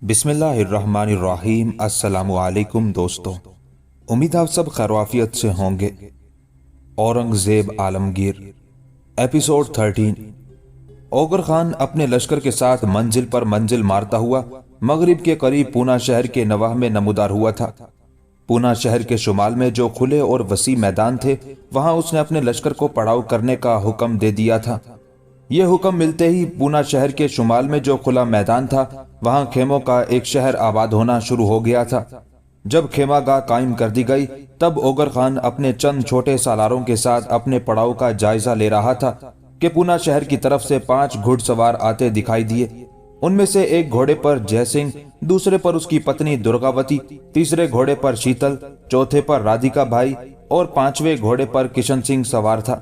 बिस्मिल्लाहिर्रहमानिर्रहीम। अस्सलामु अलैकुम दोस्तों, उम्मीद आप सब खैरियत से होंगे। औरंगजेब आलमगीर, एपिसोड 13। ओगर खान अपने लश्कर के साथ मंजिल पर मंजिल मारता हुआ मगरिब के करीब पूना शहर के नवाह में नमूदार हुआ था। पूना शहर के शुमाल में जो खुले और वसी मैदान थे, वहां उसने अपने लश्कर को पड़ाव करने का हुक्म दे दिया था। यह हुक्म मिलते ही पूना शहर के शुमाल में जो खुला मैदान था, वहां खेमों का एक शहर आबाद होना शुरू हो गया था। जब खेमागाह कायम कर दी गई, तब ओगर खान अपने चंद छोटे सालारों के साथ अपने पड़ाव का जायजा ले रहा था कि पूना शहर की तरफ से 5 घुड़सवार आते दिखाई दिए। उनमें से एक घोड़े पर जयसिंह, दूसरे पर उसकी पत्नी दुर्गावती, तीसरे घोड़े पर शीतल, चौथे पर राधिका भाई और 5वें घोड़े पर किशन सिंह सवार था।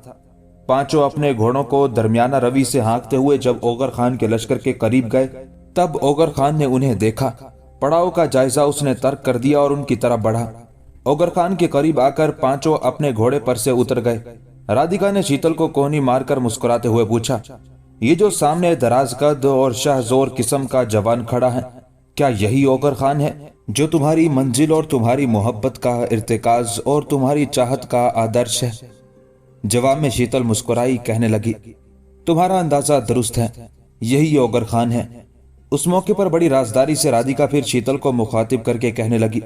पांचों अपने घोड़ों को दरमियाना रवि से हाँकते हुए जब ओगर खान के लश्कर के करीब गए, तब ओगर खान ने उन्हें देखा। पड़ाव का जायजा उसने तर्क कर दिया और उनकी तरफ बढ़ा। ओगर खान के करीब आकर पांचों अपने घोड़े पर से उतर गए। राधिका ने शीतल को कोहनी मारकर मुस्कुराते हुए पूछा, ये जो सामने दराज कद और शाहजोर किस्म का जवान खड़ा है, क्या यही ओगर खान है जो तुम्हारी मंजिल और तुम्हारी मोहब्बत का इर्तिकाज और तुम्हारी चाहत का आदर्श है? जवाब में शीतल मुस्कुराई, कहने लगी, तुम्हारा अंदाजा दुरुस्त है, यही ओगर खान है। उस मौके पर बड़ी राजदारी से राधिका फिर शीतल को मुखातिब करके कहने लगी,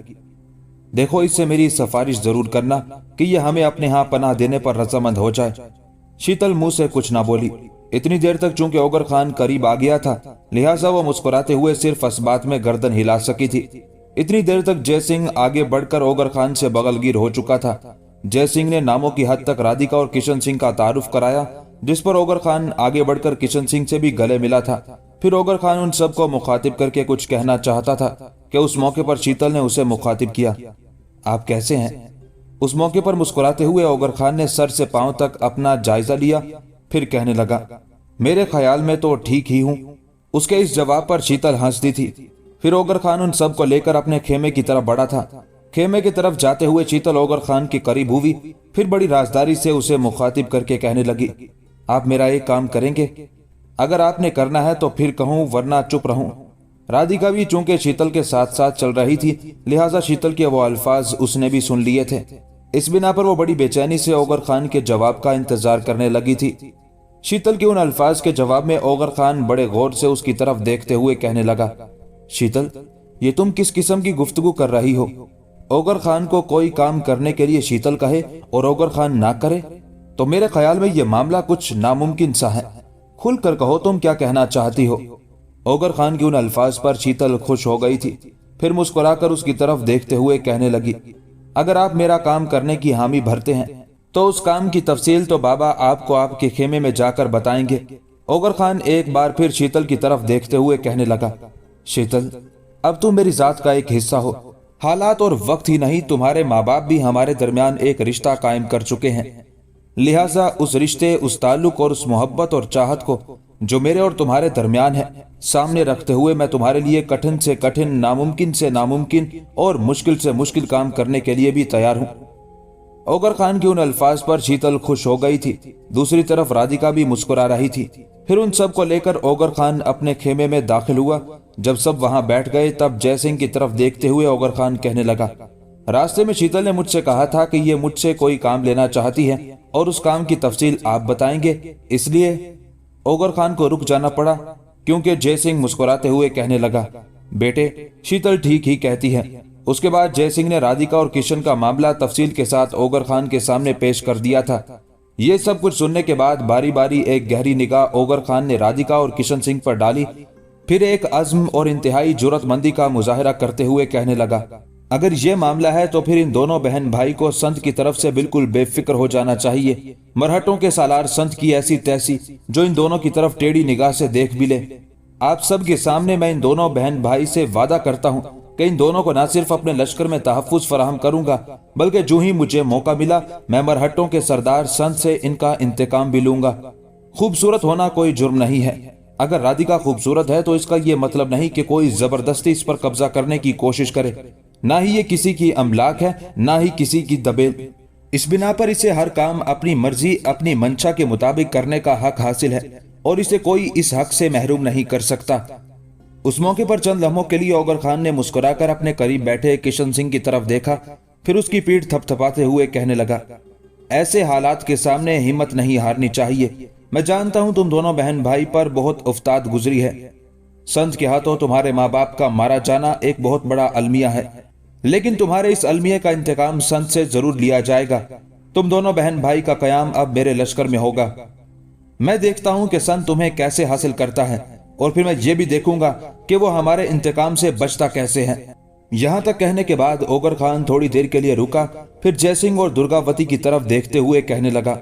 देखो, इससे मेरी सिफारिश जरूर करना कि यह हमें अपने यहाँ पनाह देने पर रजामंद हो जाए। शीतल मुंह से कुछ ना बोली। इतनी देर तक चूंकि ओगर खान करीब आ गया था, लिहाजा वो मुस्कुराते हुए सिर्फ असबात में गर्दन हिला सकी थी। इतनी देर तक जयसिंह आगे बढ़कर ओगर खान से बगलगीर हो चुका था। जयसिंह ने नामों की हद तक राधिका और किशन सिंह का तारुफ कराया, जिस पर ओगर खान आगे बढ़कर किशन सिंह से भी गले मिला था। फिर ओगर खान उन सबको मुखातिब करके कुछ कहना चाहता था कि उस मौके पर शीतल ने उसे मुखातिब किया, आप कैसे हैं? उस मौके पर मुस्कुराते हुए ओगर खान ने सर से पांव तक अपना जायजा लिया, फिर कहने लगा, मेरे ख्याल में तो ठीक ही हूं। उसके इस जवाब पर शीतल हंसती थी। फिर ओगर खान उन सबको लेकर अपने खेमे की तरफ बढ़ा था। खेमे की तरफ जाते हुए शीतल ओगर खान के करीब हुई, फिर बड़ी राजदारी से उसे मुखातिब करके कहने लगी, आप मेरा एक काम करेंगे? अगर आपने करना है तो फिर कहूं, वरना चुप रहूं। राधिका भी चूंकि शीतल के साथ साथ चल रही थी, लिहाजा शीतल के वो अल्फाज उसने भी सुन लिए थे। इस बिना पर वो बड़ी बेचैनी से ओगर खान के जवाब का इंतजार करने लगी थी। शीतल के उन अल्फाज के जवाब में ओगर खान बड़े गौर से उसकी तरफ देखते हुए कहने लगा, शीतल, ये तुम किस किस्म की गुफ्तगू कर रही हो? ओगर खान को कोई काम करने के लिए शीतल कहे और ओगर खान ना करे, तो मेरे ख्याल में यह मामला कुछ नामुमकिन सा है। खुल कर कहो, तुम क्या कहना चाहती हो? ओगर खान के उन अल्फाज पर शीतल खुश हो गई थी। फिर मुस्कुराकर उसकी तरफ देखते हुए कहने लगी, अगर आप मेरा काम करने की हामी भरते हैं तो उस काम की तफसील तो बाबा आपको आपके खेमे में जाकर बताएंगे। ओगर खान एक बार फिर शीतल की तरफ देखते हुए कहने लगा, शीतल, अब तुम मेरी जात का एक हिस्सा हो। हालात और वक्त ही नहीं, तुम्हारे माँ बाप भी हमारे दरमियान एक रिश्ता कायम कर चुके हैं। लिहाजा उस रिश्ते, उस ताल्लुक और उस मोहब्बत और चाहत को जो मेरे और तुम्हारे दरमियान है, सामने रखते हुए मैं तुम्हारे लिए कठिन से कठिन, नामुमकिन से नामुमकिन और मुश्किल से मुश्किल काम करने के लिए भी तैयार हूं। ओगर खान के उन अल्फाज पर शीतल खुश हो गई थी। दूसरी तरफ राधिका भी मुस्कुरा रही थी। फिर उन सब को लेकर ओगर खान अपने खेमे में दाखिल हुआ। जब सब वहां बैठ गए, तब जयसिंह की तरफ देखते हुए ओगर खान कहने लगा, रास्ते में शीतल ने मुझसे कहा था कि ये मुझसे कोई काम लेना चाहती है और उस काम की तफसील आप बताएंगे, इसलिए ओगर खान को रुक जाना पड़ा, क्योंकि जयसिंह मुस्कुराते हुए कहने लगा, बेटे, शीतल ठीक ही कहती है। उसके बाद जयसिंह ने राधिका और किशन का मामला तफसील के साथ ओगर खान के सामने पेश कर दिया था। ये सब कुछ सुनने के बाद बारी बारी एक गहरी निगाह ओगर खान ने राधिका और किशन सिंह पर डाली। फिर एक अज़्म और इंतहाई जुर्रतमंदी का मुजाहिरा करते हुए कहने लगा, अगर ये मामला है तो फिर इन दोनों बहन भाई को संत की तरफ से बिल्कुल बेफिक्र हो जाना चाहिए। मरहटों के सालार संत की ऐसी तैसी जो इन दोनों की तरफ टेढ़ी निगाह से देख भी ले। आप सब के सामने मैं इन दोनों बहन भाई से वादा करता हूँ कि इन दोनों को न सिर्फ अपने लश्कर में तहफ्फुज फराहम करूंगा, बल्कि जो ही मुझे मौका मिला मैं मरहटों के सरदार संत से इनका इंतकाम भी लूंगा। खूबसूरत होना कोई जुर्म नहीं है। अगर राधिका खूबसूरत है तो इसका ये मतलब नहीं कि कोई जबरदस्ती इस पर कब्जा करने की कोशिश करे। نہ ही ये किसी की अमलाक है, ना ही किसी की दबेल। इस बिना पर इसे हर काम अपनी मर्जी, अपनी मंशा के मुताबिक करने का हक हासिल है और इसे कोई इस हक से महरूम नहीं कर सकता। उस मौके पर चंद लम्हों के लिए औगर खान ने मुस्कुराकर अपने करीब बैठे किशन सिंह की तरफ देखा, फिर उसकी पीठ थपथपाते हुए कहने लगा, ऐसे हालात के सामने हिम्मत नहीं हारनी चाहिए। मैं जानता हूं तुम दोनों बहन भाई पर बहुत उफ्ताद गुजरी है। संत के हाथों तुम्हारे माँ बाप का मारा जाना एक बहुत बड़ा अलमिया है, लेकिन तुम्हारे इस अलमिया का इंतकाम संत से जरूर लिया जाएगा। तुम दोनों बहन भाई का कयाम अब मेरे लश्कर में होगा। मैं देखता हूं कि संत तुम्हें कैसे हासिल करता है और फिर मैं ये भी देखूंगा कि वो हमारे इंतकाम से बचता कैसे है। यहां तक कहने के बाद औगर खान थोड़ी देर के लिए रुका, फिर जयसिंह और दुर्गावती की तरफ देखते हुए कहने लगा,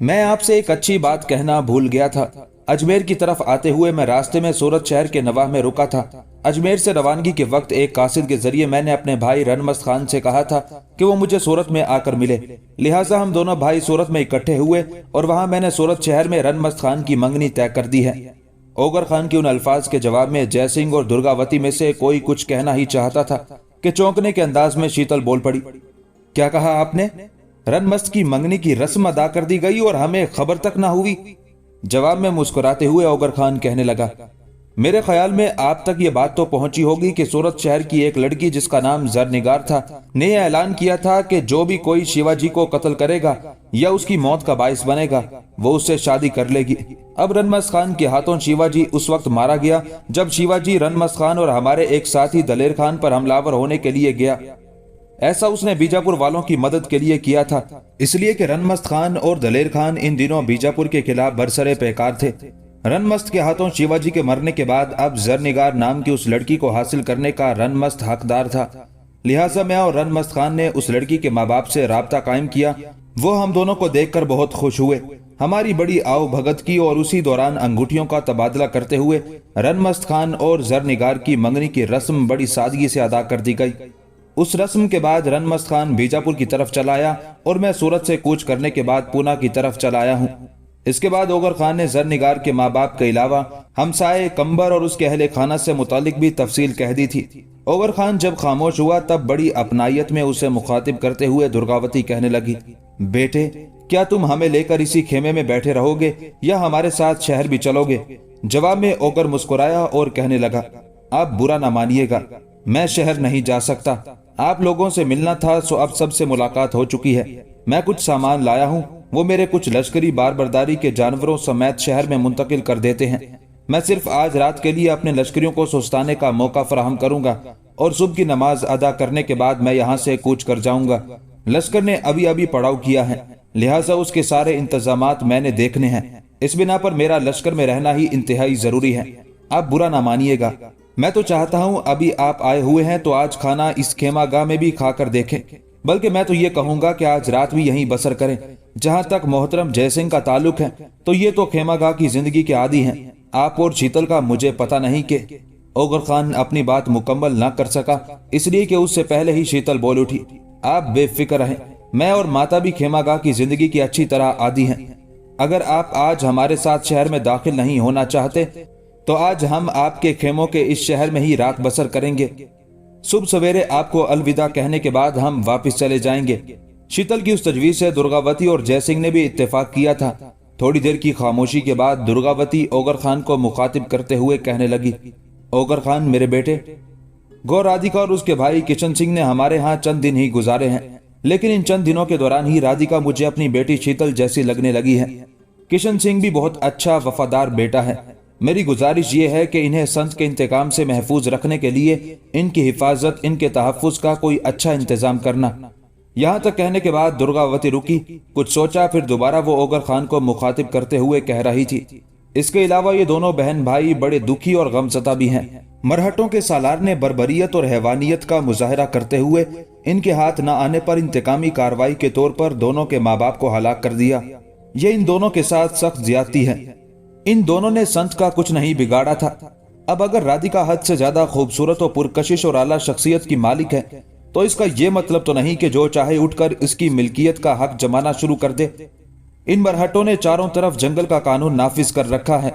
मैं आपसे एक अच्छी बात कहना भूल गया था। अजमेर की तरफ आते हुए मैं रास्ते में सूरत शहर के नवाह में रुका था। अजमेर से रवानगी के वक्त एक कासिद के जरिए मैंने अपने भाई रनमस्त खान से कहा था कि वो मुझे सूरत में आकर मिले, लिहाजा हम दोनों भाई सूरत में इकट्ठे हुए और वहां मैंने सूरत शहर में रनमस्त खान की मंगनी तय कर दी है। औगर खान की उन अल्फाज के जवाब में जयसिंह और दुर्गावती में से कोई कुछ कहना ही चाहता था कि चौंकने के अंदाज में शीतल बोल पड़ी, क्या कहा आपने? रनमस्त की मंगनी की रस्म अदा कर दी गई और हमें खबर तक ना हुई? जवाब में मुस्कुराते हुए औगर खान कहने लगा, मेरे ख्याल में आप तक ये बात तो पहुंची होगी कि सूरत शहर की एक लड़की जिसका नाम जरनिगार था ने यह ऐलान किया था कि जो भी कोई शिवाजी को कत्ल करेगा या उसकी मौत का बाइस बनेगा वो उससे शादी कर लेगी। अब रनमस्त खान के हाथों शिवाजी उस वक्त मारा गया जब शिवाजी रनमस्त खान और हमारे एक साथी दलेर खान पर हमलावर होने के लिए गया। ऐसा उसने बीजापुर वालों की मदद के लिए किया था, इसलिए कि रनमस्त खान और दलेर खान इन दिनों बीजापुर के खिलाफ बरसरे पैकार थे। रनमस्त के हाथों शिवाजी के मरने के बाद अब जरनिगार नाम की उस लड़की को हासिल करने का रनमस्त हकदार था। लिहाजा मैं और रनमस्त खान ने उस लड़की के माँ बाप से राब्ता कायम किया। वो हम दोनों को देखकर बहुत खुश हुए, हमारी बड़ी आओ भगत की और उसी दौरान अंगूठियों का तबादला करते हुए रनमस्त खान और जरनिगार की मंगनी की रस्म बड़ी सादगी से अदा कर दी गई। उस रस्म के बाद रनमस्त खान बीजापुर की तरफ चला आया और मैं सूरत से कूच करने के बाद पूना की तरफ चला आया हूँ। इसके बाद औगर खान ने जरनिगार के माँ बाप के अलावा हमसाए, कंबर और उसके अहले खाना से मुतालिक भी तफसील कह दी थी। औगर खान जब खामोश हुआ तब बड़ी अपनायत में उसे मुखातिब करते हुए दुर्गावती कहने लगी, बेटे क्या तुम हमें लेकर इसी खेमे में बैठे रहोगे या हमारे साथ शहर भी चलोगे? जवाब में औगर मुस्कुराया और कहने लगा, आप बुरा ना मानिएगा, मैं शहर नहीं जा सकता। आप लोगों से मिलना था सो अब सबसे मुलाकात हो चुकी है। मैं कुछ सामान लाया हूँ, वो मेरे कुछ लश्करी बारबरदारी के जानवरों समेत शहर में मुंतकिल कर देते हैं। मैं सिर्फ आज रात के लिए अपने लश्करियों को सुस्ताने का मौका फराहम करूंगा और सुबह की नमाज अदा करने के बाद मैं यहाँ से कूच कर जाऊंगा। लश्कर ने अभी अभी पड़ाव किया है, लिहाजा उसके सारे इंतजामात मैंने देखने हैं। इस बिना पर मेरा लश्कर में रहना ही इंतहाई जरूरी है। आप बुरा ना मानिएगा। मैं तो चाहता हूँ अभी आप आए हुए हैं तो आज खाना इस खेमा गाह में भी खाकर देखें, बल्कि मैं तो ये कहूंगा कि आज रात भी यहीं बसर करें। जहां तक मोहतरम जयसिंह का ताल्लुक है तो ये तो खेमा गाह की जिंदगी के आदी हैं। आप और शीतल का मुझे पता नहीं कि। औगर खान अपनी बात मुकम्मल ना कर सका, इसलिए कि उससे पहले ही शीतल बोल उठी, आप बेफिक्र रहें, मैं और माता भी खेमा गाह की जिंदगी की अच्छी तरह आदी हैं। अगर आप आज हमारे साथ शहर में दाखिल नहीं होना चाहते तो आज हम आपके खेमों के इस शहर में ही रात बसर करेंगे। सुबह सवेरे आपको अलविदा कहने के बाद हम वापस चले जाएंगे। शीतल की उस तजवीज से दुर्गावती और जयसिंह ने भी इत्तेफाक किया था। थोड़ी देर की खामोशी के बाद दुर्गावती औगर खान को मुखातिब करते हुए कहने लगी, औगर खान मेरे बेटे, गौ राधिका और उसके भाई किशन सिंह ने हमारे यहाँ चंद दिन ही गुजारे हैं, लेकिन इन चंद दिनों के दौरान ही राधिका मुझे अपनी बेटी शीतल जैसी लगने लगी है। किशन सिंह भी बहुत अच्छा वफादार बेटा है। मेरी गुजारिश ये है कि इन्हें संत के इंतकाम से महफूज रखने के लिए इनकी हिफाजत, इनके तहफ़्फ़ुज़ का कोई अच्छा इंतजाम करना। यहाँ तक कहने के बाद दुर्गावती रुकी, कुछ सोचा, फिर दोबारा वो औगर खान को मुखातिब करते हुए कह रही थी, इसके अलावा ये दोनों बहन भाई बड़े दुखी और गमज़दा भी हैं। मरहटों के सालार ने बर्बरियत और हैवानियत का मुजाहरा करते हुए इनके हाथ न आने पर इंतकामी कार्रवाई के तौर पर दोनों के माँ बाप को हलाक कर दिया। ये इन दोनों के साथ सख्त ज्यादती है। इन दोनों ने संत का कुछ नहीं बिगाड़ा था। अब अगर राधिका हद से ज्यादा खूबसूरत और पुरकशिश और आला शख्सियत की मालिक है तो इसका यह मतलब तो नहीं कि जो चाहे उठकर इसकी मिल्कियत का हक जमाना शुरू कर दे। इन मरहटों ने चारों तरफ जंगल का कानून नाफिज कर रखा है।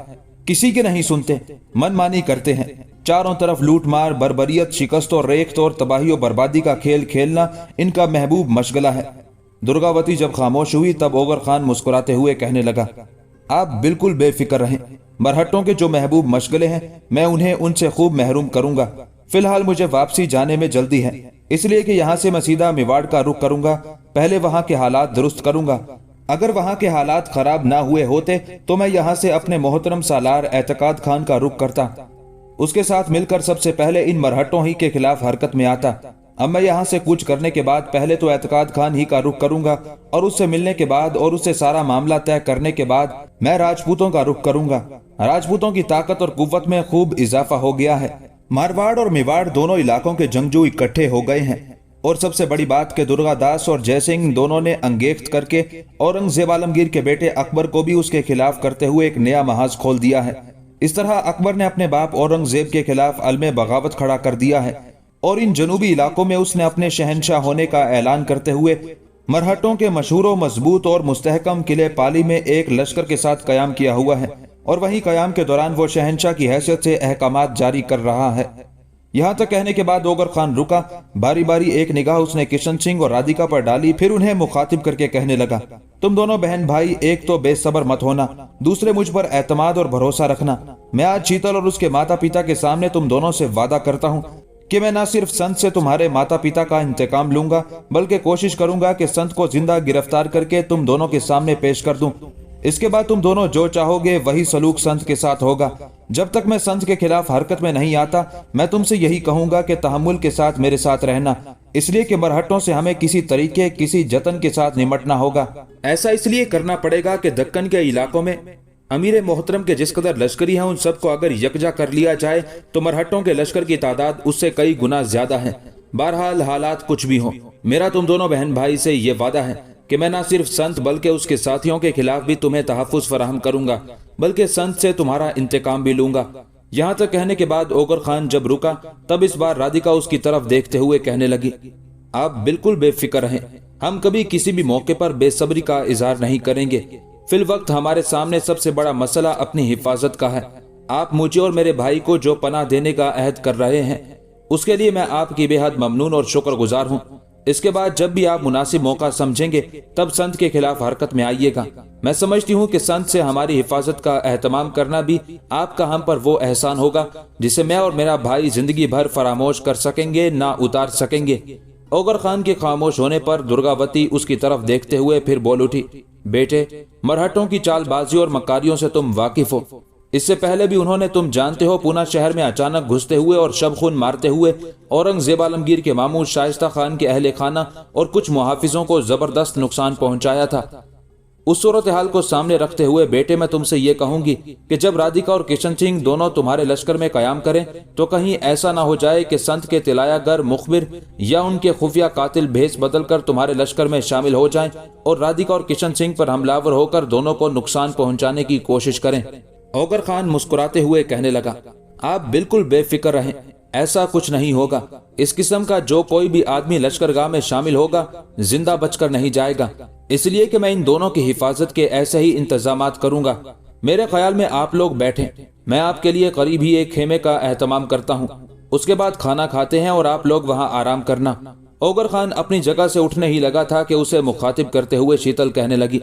किसी के नहीं सुनते, मनमानी करते हैं। चारों तरफ लूट मार, बर्बरियत, शिकस्त और रेख्त और तबाही और बर्बादी का खेल खेलना इनका महबूब मशगला है। दुर्गावती जब खामोश हुई तब ओगर खान मुस्कुराते हुए कहने लगा, आप बिल्कुल बेफिक्र रहें। मरहट्टों के जो महबूब मशगले हैं मैं उन्हें उनसे खूब महरूम करूंगा। फिलहाल मुझे वापसी जाने में जल्दी है, इसलिए कि यहाँ से मैं सीधा मेवाड़ का रुख करूंगा। पहले वहाँ के हालात दुरुस्त करूंगा। अगर वहाँ के हालात खराब ना हुए होते तो मैं यहाँ से अपने मोहतरम सालार एतकाद खान का रुख करता। उसके साथ मिलकर सबसे पहले इन मरहट्टों ही के खिलाफ हरकत में आता। अब मैं यहाँ से कूच करने के बाद पहले तो एतकाद खान ही का रुख करूंगा और उससे मिलने के बाद और उससे सारा मामला तय करने के बाद मैं राजपूतों का रुख करूंगा। राजपूतों की ताकत और कुव्वत में खूब इजाफा हो गया है। मारवाड़ और मेवाड़ दोनों इलाकों के जंगजू इकट्ठे हो गए हैं और सबसे बड़ी बात कि दुर्गादास और जयसिंह दोनों ने अंगेख्त करके औरंगजेब आलमगीर के बेटे अकबर को भी उसके खिलाफ करते हुए एक नया महाज खोल दिया है। इस तरह अकबर ने अपने बाप औरंगजेब के खिलाफ अलमे बगावत खड़ा कर दिया है और इन जनूबी इलाकों में उसने अपने शहनशाह होने का ऐलान करते हुए मरहट्टों के मशहूर मजबूत और मुस्तहकम किले पाली में एक लश्कर के साथ कयाम किया हुआ है और वहीं कयाम के दौरान वो शहनशाह की हैसियत से अहकामात जारी कर रहा है। यहाँ तक कहने के बाद ओगर खान रुका। बारी बारी एक निगाह उसने किशन सिंह और राधिका पर डाली, फिर उन्हें मुखातिब करके कहने लगा, तुम दोनों बहन भाई एक तो बेसब्र मत होना, दूसरे मुझ पर एतमाद और भरोसा रखना। मैं आज शीतल और उसके माता पिता के सामने तुम दोनों से वादा करता हूँ कि मैं न सिर्फ संत से तुम्हारे माता पिता का इंतकाम लूंगा बल्कि कोशिश करूंगा कि संत को जिंदा गिरफ्तार करके तुम दोनों के सामने पेश कर दूं। इसके बाद तुम दोनों जो चाहोगे वही सलूक संत के साथ होगा। जब तक मैं संत के खिलाफ हरकत में नहीं आता मैं तुमसे यही कहूंगा कि तहम्मुल के साथ मेरे साथ रहना, इसलिए कि मरहट्टों से हमें किसी तरीके किसी जतन के साथ निमटना होगा। ऐसा इसलिए करना पड़ेगा कि दक्कन के इलाकों में अमीर मोहतरम के जिस कदर लश्करी हैं उन सबको अगर यकजा कर लिया जाए तो मरहट्टों के लश्कर की तादाद उससे कई गुना ज्यादा है। बहरहाल हालात कुछ भी हो, मेरा तुम दोनों बहन भाई से ये वादा है कि मैं न सिर्फ संत बल्कि उसके साथियों के खिलाफ भी तुम्हें तहफ़्फ़ुज़ फराहम करूंगा, बल्कि संत से तुम्हारा इंतकाम भी लूंगा। यहाँ तक कहने के बाद ओगर खान जब रुका तब इस बार राधिका उसकी तरफ देखते हुए कहने लगी, आप बिल्कुल बेफिक्र रहें, हम कभी किसी भी मौके पर बेसब्री का इजहार नहीं करेंगे। फिल वक्त हमारे सामने सबसे बड़ा मसला अपनी हिफाजत का है। आप मुझे और मेरे भाई को जो पनाह देने का अहद कर रहे हैं उसके लिए मैं आपकी बेहद ममनून और शुक्रगुजार हूँ। इसके बाद जब भी आप मुनासिब मौका समझेंगे तब संत के खिलाफ हरकत में आइएगा। मैं समझती हूँ कि संत से हमारी हिफाजत का एहतमाम करना भी आपका हम पर वो एहसान होगा जिसे मैं और मेरा भाई जिंदगी भर फरामोश कर सकेंगे ना उतार सकेंगे। ओगर खान के खामोश होने पर दुर्गावती उसकी तरफ देखते हुए फिर बोल उठी, बेटे मरहट्टों की चालबाजी और मकारियों से तुम वाकिफ हो। इससे पहले भी उन्होंने तुम जानते हो पूना शहर में अचानक घुसते हुए और शब-खून मारते हुए औरंगजेब आलमगीर के मामू शाइस्ता खान के अहले खाना और कुछ मुहाफिजों को जबरदस्त नुकसान पहुंचाया था। उस सूरत हाल को सामने रखते हुए बेटे मैं तुमसे ये कहूंगी कि जब राधिका और किशन सिंह दोनों तुम्हारे लश्कर में कयाम करें तो कहीं ऐसा ना हो जाए कि संत के तिलायागर मुखबिर या उनके खुफिया कातिल भेस बदलकर तुम्हारे लश्कर में शामिल हो जाएं और राधिका और किशन सिंह पर हमलावर होकर दोनों को नुकसान पहुंचाने की कोशिश करें। ओगर खान मुस्कुराते हुए कहने लगा, आप बिल्कुल बेफिक्र रहें, ऐसा कुछ नहीं होगा। इस किस्म का जो कोई भी आदमी लश्करगाह में शामिल होगा जिंदा बचकर नहीं जाएगा, इसलिए कि मैं इन दोनों की हिफाजत के ऐसे ही इंतजामात करूंगा। मेरे ख्याल में आप लोग बैठें, मैं आपके लिए करीब ही एक खेमे का एहतमाम करता हूँ, उसके बाद खाना खाते हैं और आप लोग वहाँ आराम करना। ओगर खान अपनी जगह से उठने ही लगा था कि उसे मुखातिब करते हुए शीतल कहने लगी,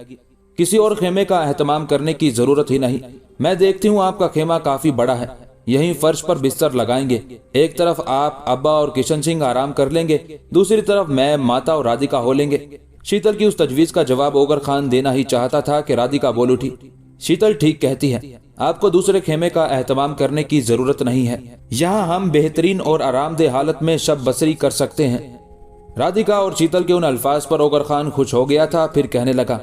किसी और खेमे का एहतमाम करने की जरूरत ही नहीं। मैं देखती हूँ आपका खेमा काफी बड़ा है, यहीं फर्श पर बिस्तर लगाएंगे। एक तरफ आप, अब्बा और किशन सिंह आराम कर लेंगे, दूसरी तरफ मैं, माता और राधिका हो लेंगे। शीतल की उस तजवीज का जवाब ओगर खान देना ही चाहता था कि राधिका बोल उठी, शीतल ठीक कहती है, आपको दूसरे खेमे का एहतमाम करने की जरूरत नहीं है, यहाँ हम बेहतरीन और आरामदेह हालत में शब बसरी कर सकते हैं। राधिका और शीतल के उन अल्फाज पर ओगर खान खुश हो गया था, फिर कहने लगा,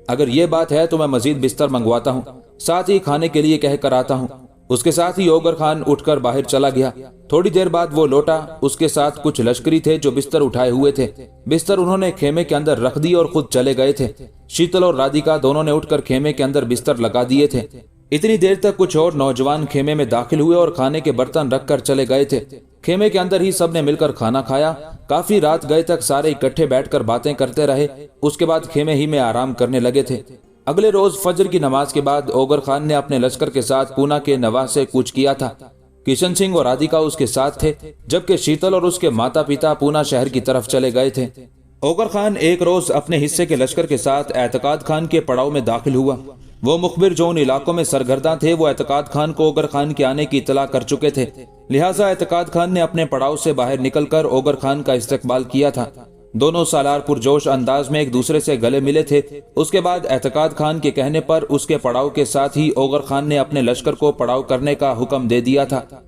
अगर ये बात है तो मैं मजीद बिस्तर मंगवाता हूँ, साथ ही खाने के लिए कह कर आता हूँ। उसके साथ ही ओगर खान उठकर बाहर चला गया। थोड़ी देर बाद वो लौटा, उसके साथ कुछ लश्करी थे जो बिस्तर उठाए हुए थे। बिस्तर उन्होंने खेमे के अंदर रख दी और खुद चले गए थे। शीतल और राधिका दोनों ने उठकर खेमे के अंदर बिस्तर लगा दिए थे। इतनी देर तक कुछ और नौजवान खेमे में दाखिल हुए और खाने के बर्तन रख कर चले गए थे। खेमे के अंदर ही सबने मिलकर खाना खाया। काफी रात गए तक सारे इकट्ठे बैठकर बातें करते रहे। उसके बाद खेमे ही में आराम करने लगे थे। अगले रोज फजर की नमाज के बाद ओगर खान ने अपने लश्कर के साथ पूना के नवा से कूच किया था। किशन सिंह और राधिका उसके साथ थे, जबकि शीतल और उसके माता पिता पूना शहर की तरफ चले गए थे। ओगर खान एक रोज अपने हिस्से के लश्कर के साथ एतकाद खान के पड़ाव में दाखिल हुआ। वो मुखबिर जो उन इलाकों में सरगर्दा थे वो एतकाद खान को ओगर खान के आने की इतला कर चुके थे, लिहाजा एतकाद खान ने अपने पड़ाव से बाहर निकलकर ओगर खान का इस्तकबाल किया था। दोनों सालार पुरजोश अंदाज में एक दूसरे से गले मिले थे। उसके बाद एतकाद खान के कहने पर उसके पड़ाव के साथ ही ओगर खान ने अपने लश्कर को पड़ाव करने का हुक्म दे दिया था।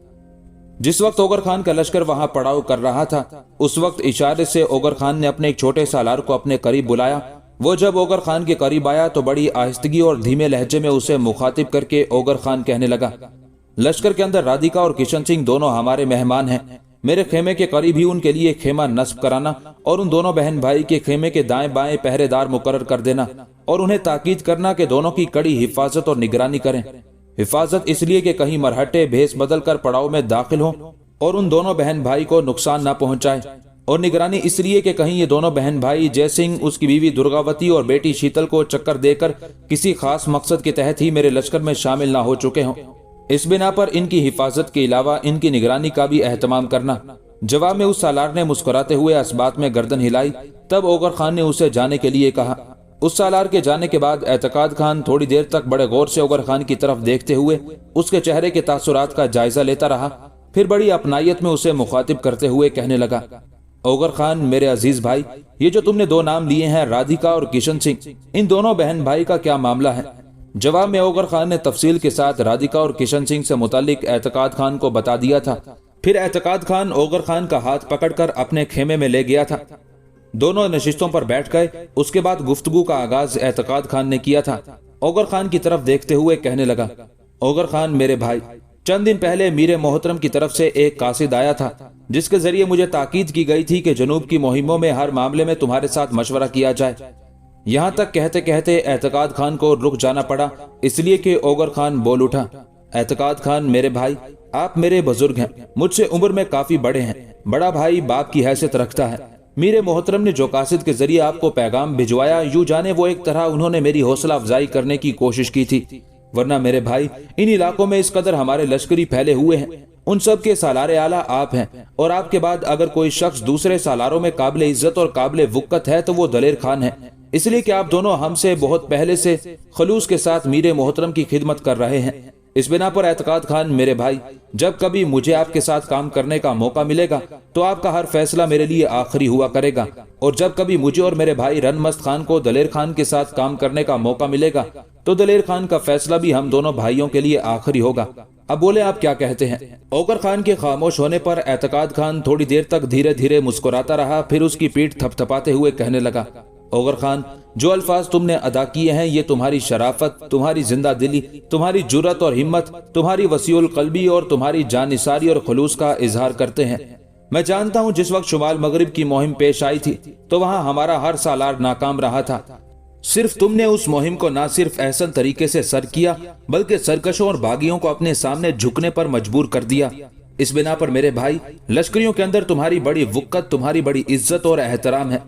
जिस वक्त ओगर खान का लश्कर वहां पड़ाव कर रहा था, उस वक्त इशारे से ओगर खान ने अपने एक छोटे सालार को अपने करीब बुलाया। वो जब ओगर खान के करीब आया तो बड़ी आहिस्तगी और धीमे लहजे में उसे मुखातिब करके ओगर खान कहने लगा, लश्कर के अंदर राधिका और किशन सिंह दोनों हमारे मेहमान हैं। मेरे खेमे के करीब ही उनके लिए खेमा नस्ब कराना और उन दोनों बहन भाई के खेमे के दाएं बाएं पहरेदार मुकर्रर कर देना और उन्हें ताकीद करना कि दोनों की कड़ी हिफाजत और निगरानी करें। हिफाजत इसलिए कि कहीं मरहटे भेस बदल कर पड़ाव में दाखिल हों और उन दोनों बहन भाई को नुकसान न पहुंचाए, और निगरानी इसलिए कि कहीं ये दोनों बहन भाई जय सिंह, उसकी बीवी दुर्गावती और बेटी शीतल को चक्कर देकर किसी खास मकसद के तहत ही मेरे लश्कर में शामिल ना हो चुके हों। इस बिना पर इनकी हिफाजत के अलावा इनकी निगरानी का भी एहतमाम करना। जवाब में उस सालार ने मुस्कुराते हुए इस बात में गर्दन हिलाई। तब ओगर खान ने उसे जाने के लिए कहा। उस सालार के जाने के बाद एतकाद खान थोड़ी देर तक बड़े गौर से ओगर खान की तरफ देखते हुए उसके चेहरे के तासुरात का जायजा लेता रहा। फिर बड़ी अपनायत में उसे मुखातिब करते हुए कहने लगा, ओगर खान मेरे अजीज भाई, ये जो तुमने दो नाम लिए हैं राधिका और किशन सिंह, इन दोनों बहन भाई का क्या मामला है? जवाब में ओगर खान ने तफसील के साथ राधिका और किशन सिंह से मुतालिक एतकाद खान को बता दिया था। फिर एतकाद खान ओगर खान का हाथ पकड़कर अपने खेमे में ले गया था। दोनों नशिस्तों पर बैठ गए। उसके बाद गुफ्तगू का आगाज एतकाद खान ने किया था। ओगर खान की तरफ देखते हुए कहने लगा, ओगर खान मेरे भाई, चंद दिन पहले मीरे मोहतरम की तरफ से एक कासिद आया था जिसके जरिए मुझे ताकीद की गई थी कि जनूब की मुहिमों में हर मामले में तुम्हारे साथ मशवरा किया जाए। यहाँ तक कहते कहते एतकाद खान को रुक जाना पड़ा, इसलिए कि ओगर खान बोल उठा, एतकाद खान मेरे भाई, आप मेरे बुजुर्ग हैं, मुझसे उम्र में काफी बड़े हैं। बड़ा भाई बाप की हैसियत रखता है। मीरे मोहतरम ने जो कासिद के जरिए आपको पैगाम भिजवाया, यूं जाने वो एक तरह उन्होंने मेरी हौसला अफजाई करने की कोशिश की थी। वरना मेरे भाई, इन इलाकों में इस कदर हमारे लश्करी फैले हुए हैं, उन सब के सालारे आला आप हैं, और आपके बाद अगर कोई शख्स दूसरे सालारों में काबिल इज्जत और काबिल वुक्कत है तो वो दलेर खान है। इसलिए कि आप दोनों हमसे बहुत पहले से खलूस के साथ मीरे मोहतरम की खिदमत कर रहे हैं। इस बिना पर एतकाद खान मेरे भाई, जब कभी मुझे आपके साथ काम करने का मौका मिलेगा तो आपका हर फैसला मेरे लिए आखिरी हुआ करेगा, और जब कभी मुझे और मेरे भाई रनमस्त खान को दलेर खान के साथ काम करने का मौका मिलेगा तो दलेर खान का फैसला भी हम दोनों भाइयों के लिए आखिरी होगा। अब बोले आप क्या कहते हैं? ओगर खान के खामोश होने पर एतकाद खान थोड़ी देर तक धीरे धीरे मुस्कुराता रहा। फिर उसकी पीठ थपथपाते हुए कहने लगा, ओगर खान, जो अल्फाज तुमने अदा किए हैं ये तुम्हारी शराफत, तुम्हारी जिंदा दिली, तुम्हारी जुर्रत और हिम्मत, तुम्हारी वसीउल कल्बी और तुम्हारी जानिसारी और खलूस का इजहार करते हैं। मैं जानता हूँ जिस वक्त शुमाल मगरिब की मुहिम पेश आई थी तो वहाँ हमारा हर सालार नाकाम रहा था। सिर्फ तुमने उस मुहिम को न सिर्फ एहसन तरीके से सर किया बल्कि सरकशों और बागियों को अपने सामने झुकने पर मजबूर कर दिया। इस बिना पर मेरे भाई, लश्करियों के अंदर तुम्हारी बड़ी वुक्कत, तुम्हारी बड़ी इज्जत और एहतराम है।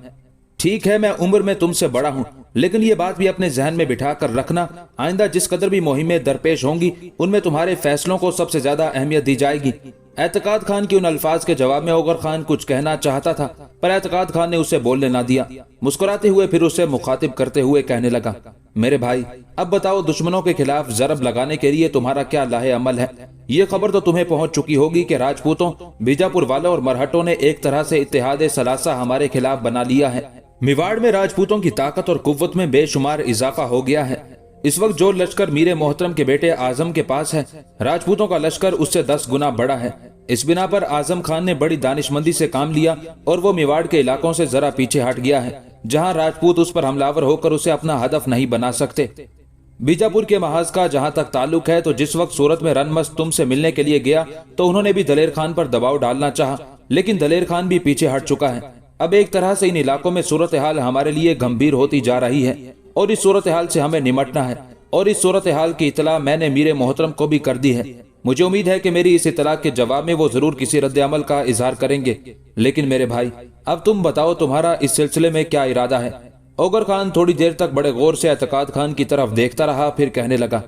ठीक है, मैं उम्र में तुमसे बड़ा हूँ, लेकिन ये बात भी अपने जहन में बिठा कर रखना, आइंदा जिस कदर भी मुहिमें दरपेश होंगी उनमें तुम्हारे फैसलों को सबसे ज्यादा अहमियत दी जाएगी। एतकाद खान की उन अल्फाज के जवाब में ओगर खान कुछ कहना चाहता था, पर एतकाद खान ने उसे बोलने ना दिया। मुस्कुराते हुए फिर उसे मुखातिब करते हुए कहने लगा, मेरे भाई, अब बताओ दुश्मनों के खिलाफ जरब लगाने के लिए तुम्हारा क्या लाहे अमल है? ये खबर तो तुम्हें पहुंच चुकी होगी कि राजपूतों, बीजापुर वालों और मरहटों ने एक तरह से इत्तेहाद सलासा हमारे खिलाफ बना लिया है। मेवाड़ में राजपूतों की ताकत और कुव्वत में बेशुमार इजाफा हो गया है। इस वक्त जो लश्कर मीरे मोहतरम के बेटे आजम के पास है, राजपूतों का लश्कर उससे 10 गुना बड़ा है। इस बिना पर आजम खान ने बड़ी दानिशमंदी से काम लिया और वो मेवाड़ के इलाकों से जरा पीछे हट गया है, जहां राजपूत उस पर हमलावर होकर उसे अपना हदफ नहीं बना सकते। बीजापुर के महाज का जहां तक ताल्लुक है तो जिस वक्त सूरत में रनमस्त तुमसे मिलने के लिए गया तो उन्होंने भी दलेर खान पर दबाव डालना चाहा, लेकिन दलेर खान भी पीछे हट चुका है। अब एक तरह से इन इलाकों में सूरत हाल हमारे लिए गंभीर होती जा रही है और इस सूरत हाल से हमें निमटना है, और इस सूरत हाल की इतला मैंने मीरे मोहतरम को भी कर दी है। मुझे उम्मीद है कि मेरी इस इतला के जवाब में वो जरूर किसी रद्द अमल का इजहार करेंगे। लेकिन मेरे भाई, अब तुम बताओ तुम्हारा इस सिलसिले में क्या इरादा है? ओगर खान थोड़ी देर तक बड़े गौर से एतकाद खान की तरफ देखता रहा, फिर कहने लगा,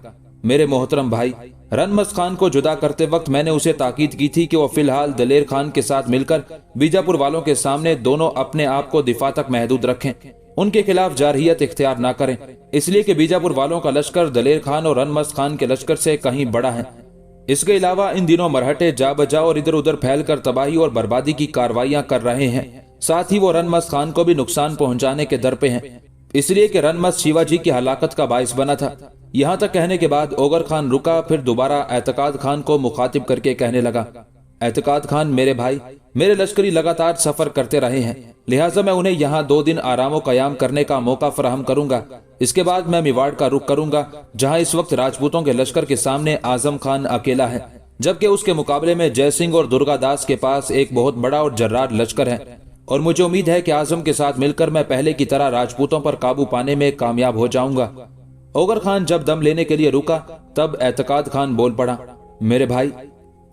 मेरे मोहतरम भाई, रनमस्त खान को जुदा करते वक्त मैंने उसे ताकीद की थी कि वो फिलहाल दलेर खान के साथ मिलकर बीजापुर वालों के सामने दोनों अपने आप को दिफा तक महदूद रखें, उनके खिलाफ जारहियत इख्तियार ना करें, इसलिए कि बीजापुर वालों का लश्कर दलेर खान और रनमस्त खान के लश्कर से कहीं बड़ा है। इसके अलावा इन दिनों मरहटे जा बजा और इधर उधर फैलकर तबाही और बर्बादी की कार्रवाइयां कर रहे हैं। साथ ही वो रनमस्त खान को भी नुकसान पहुंचाने के दर पे हैं, इसलिए कि रनमस्त शिवाजी की हलाकत का बाइस बना था। यहाँ तक कहने के बाद ओगर खान रुका, फिर दोबारा एतकाद खान को मुखातिब करके कहने लगा, एतकाद खान मेरे भाई, मेरे लश्करी लगातार सफर करते रहे हैं, लिहाजा मैं उन्हें यहाँ 2 दिन आराम कयाम करने का मौका फराहम करूंगा। इसके बाद मैं मेवाड़ का रुख करूंगा, जहाँ इस वक्त राजपूतों के लश्कर के सामने आजम खान अकेला है, जबकि उसके मुकाबले में जय सिंह और दुर्गा दास के पास एक बहुत बड़ा और जर्रार लश्कर है, और मुझे उम्मीद है कि आजम के साथ मिलकर मैं पहले की तरह राजपूतों पर काबू पाने में कामयाब हो जाऊंगा। ओगर खान जब दम लेने के लिए रुका, तब एतकाद खान बोल पड़ा, मेरे भाई,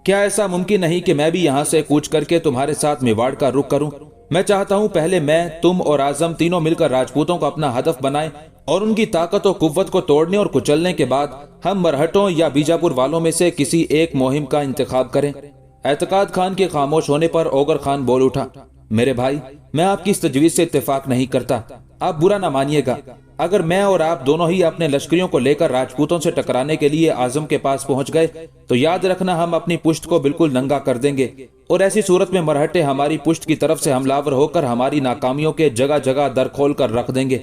क्या ऐसा मुमकिन नहीं कि मैं भी यहाँ से कूच करके तुम्हारे साथ मेवाड़ का रुख करूं? मैं चाहता हूं पहले मैं, तुम और आजम तीनों मिलकर राजपूतों को अपना हदफ बनाएं और उनकी ताकत और कुव्वत को तोड़ने और कुचलने के बाद हम मरहटों या बीजापुर वालों में से किसी एक मुहिम का इंतखाब करें। एतकाद खान के खामोश होने पर ओगर खान बोल उठा, मेरे भाई, मैं आपकी इस तजवीज से इत्तेफाक नहीं करता, आप बुरा ना मानिएगा। अगर मैं और आप दोनों ही अपने लश्करियों को लेकर राजपूतों से टकराने के लिए आजम के पास पहुंच गए तो याद रखना हम अपनी पुश्त को बिल्कुल नंगा कर देंगे, और ऐसी सूरत में मरहटे हमारी पुश्त की तरफ से हमलावर होकर हमारी नाकामियों के जगह जगह दर खोल कर रख देंगे।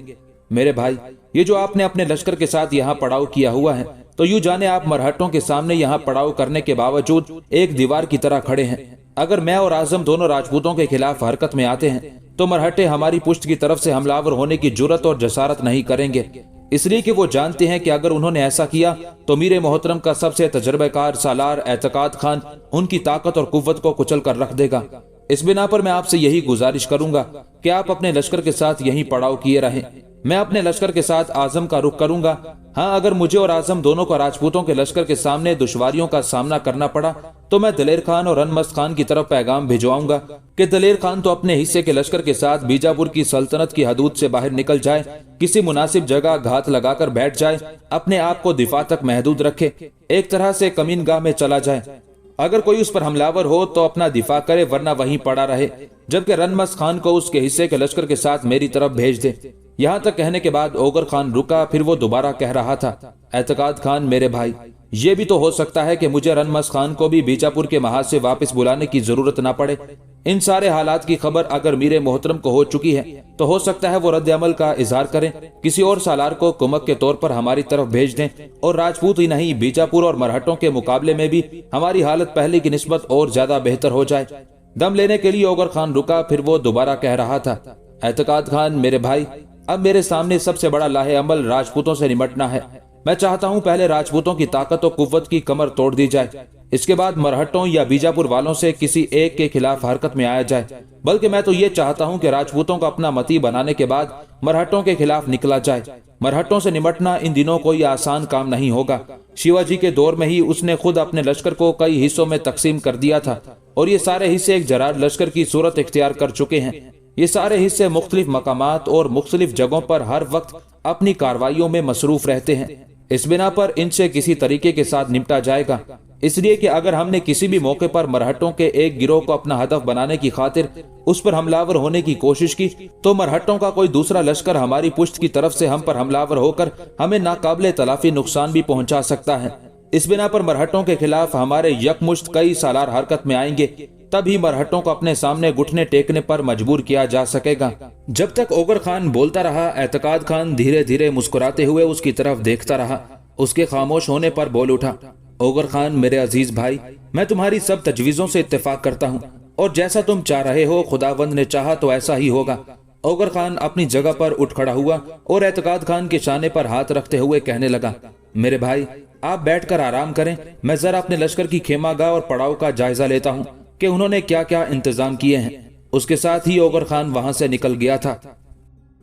मेरे भाई, ये जो आपने अपने लश्कर के साथ यहाँ पड़ाव किया हुआ है, तो यूं जाने आप मरहटों के सामने यहाँ पड़ाव करने के बावजूद एक दीवार की तरह खड़े हैं। अगर मैं और आजम दोनों राजपूतों के खिलाफ हरकत में आते हैं तो मरहटे हमारी पुश्त की तरफ से हमलावर होने की जुर्रत और जसारत नहीं करेंगे, इसलिए कि वो जानते हैं कि अगर उन्होंने ऐसा किया तो मीरे मोहतरम का सबसे तजर्बेकार सालार एतकाद खान उनकी ताकत और कुव्वत को कुचल कर रख देगा। इस बिना पर मैं आपसे यही गुजारिश करूंगा कि आप अपने लश्कर के साथ यही पड़ाव किए रहें। मैं अपने लश्कर के साथ आजम का रुख करूंगा। हाँ, अगर मुझे और आजम दोनों को राजपूतों के लश्कर के सामने दुश्वारियों का सामना करना पड़ा तो मैं दलेर खान और रनमस्त खान की तरफ पैगाम भिजवाऊंगा कि दलेर खान तो अपने हिस्से के लश्कर के साथ बीजापुर की सल्तनत की हदूद से बाहर निकल जाए, किसी मुनासिब जगह घात लगाकर बैठ जाए, अपने आप को दिफा तक महदूद रखे, एक तरह से कमीनगाह में चला जाए। अगर कोई उस पर हमलावर हो तो अपना दिफा करे, वरना वहीं पड़ा रहे, जबकि रनमस्त खान को उसके हिस्से के लश्कर के साथ मेरी तरफ भेज दे। यहाँ तक कहने के बाद ओगर खान रुका, फिर वो दोबारा कह रहा था, एतकाद खान मेरे भाई, ये भी तो हो सकता है कि मुझे रनमस्त खान को भी बीजापुर के महाज से वापस बुलाने की जरूरत ना पड़े। इन सारे हालात की खबर अगर मीरे मोहतरम को हो चुकी है तो हो सकता है वो रद्द अमल का इजहार करें, किसी और सालार को कुमक के तौर पर हमारी तरफ भेज दें, और राजपूत ही नहीं बीजापुर और मरहटों के मुकाबले में भी हमारी हालत पहले की निस्बत और ज्यादा बेहतर हो जाए। दम लेने के लिए ओगर खान रुका, फिर वो दोबारा कह रहा था, एतकाद खान मेरे भाई, अब मेरे सामने सबसे बड़ा लाहे अमल राजपूतों से निमटना है। मैं चाहता हूं पहले राजपूतों की ताकत और कुव्वत की कमर तोड़ दी जाए, इसके बाद मरहटों या बीजापुर वालों से किसी एक के खिलाफ हरकत में आया जाए। बल्कि मैं तो ये चाहता हूं कि राजपूतों को अपना मती बनाने के बाद मरहटों के खिलाफ निकला जाए। मरहटों से निमटना इन दिनों कोई आसान काम नहीं होगा। शिवाजी के दौर में ही उसने खुद अपने लश्कर को कई हिस्सों में तकसीम कर दिया था, और ये सारे हिस्से एक जरार लश्कर की सूरत इख्तियार कर चुके हैं। ये सारे हिस्से मुख्तलिफ मकामात और मुख्तलिफ जगहों पर हर वक्त अपनी कार्रवाइयों में मसरूफ रहते हैं। इस बिना पर इनसे किसी तरीके के साथ निपटा जाएगा, इसलिए कि अगर हमने किसी भी मौके पर मरहटों के एक गिरोह को अपना हदफ बनाने की खातिर उस पर हमलावर होने की कोशिश की तो मरहटों का कोई दूसरा लश्कर हमारी पुश्त की तरफ से हम पर हमलावर होकर हमें नाकाबिले तलाफी नुकसान भी पहुंचा सकता है। इस बिना पर मरहटों के खिलाफ हमारे यकमुश्त कई सालार हरकत में आएंगे, तभी मरहटों को अपने सामने घुटने टेकने पर मजबूर किया जा सकेगा। जब तक ओगर खान बोलता रहा, एतकाद खान धीरे धीरे मुस्कुराते हुए उसकी तरफ देखता रहा। उसके खामोश होने पर बोल उठा, ओगर खान मेरे अजीज भाई, मैं तुम्हारी सब तजवीजों से इत्तेफाक करता हूँ, और जैसा तुम चाह रहे हो खुदावंद ने चाहा तो ऐसा ही होगा। ओगर खान अपनी जगह पर उठ खड़ा हुआ और एतकाद खान के शाने पर हाथ रखते हुए कहने लगा, मेरे भाई, आप बैठकर आराम करें, मैं जरा अपने लश्कर की खेमागाह और पड़ाव का जायजा लेता हूँ कि उन्होंने क्या क्या इंतजाम किए हैं। उसके साथ ही ओगर खान वहां से निकल गया था।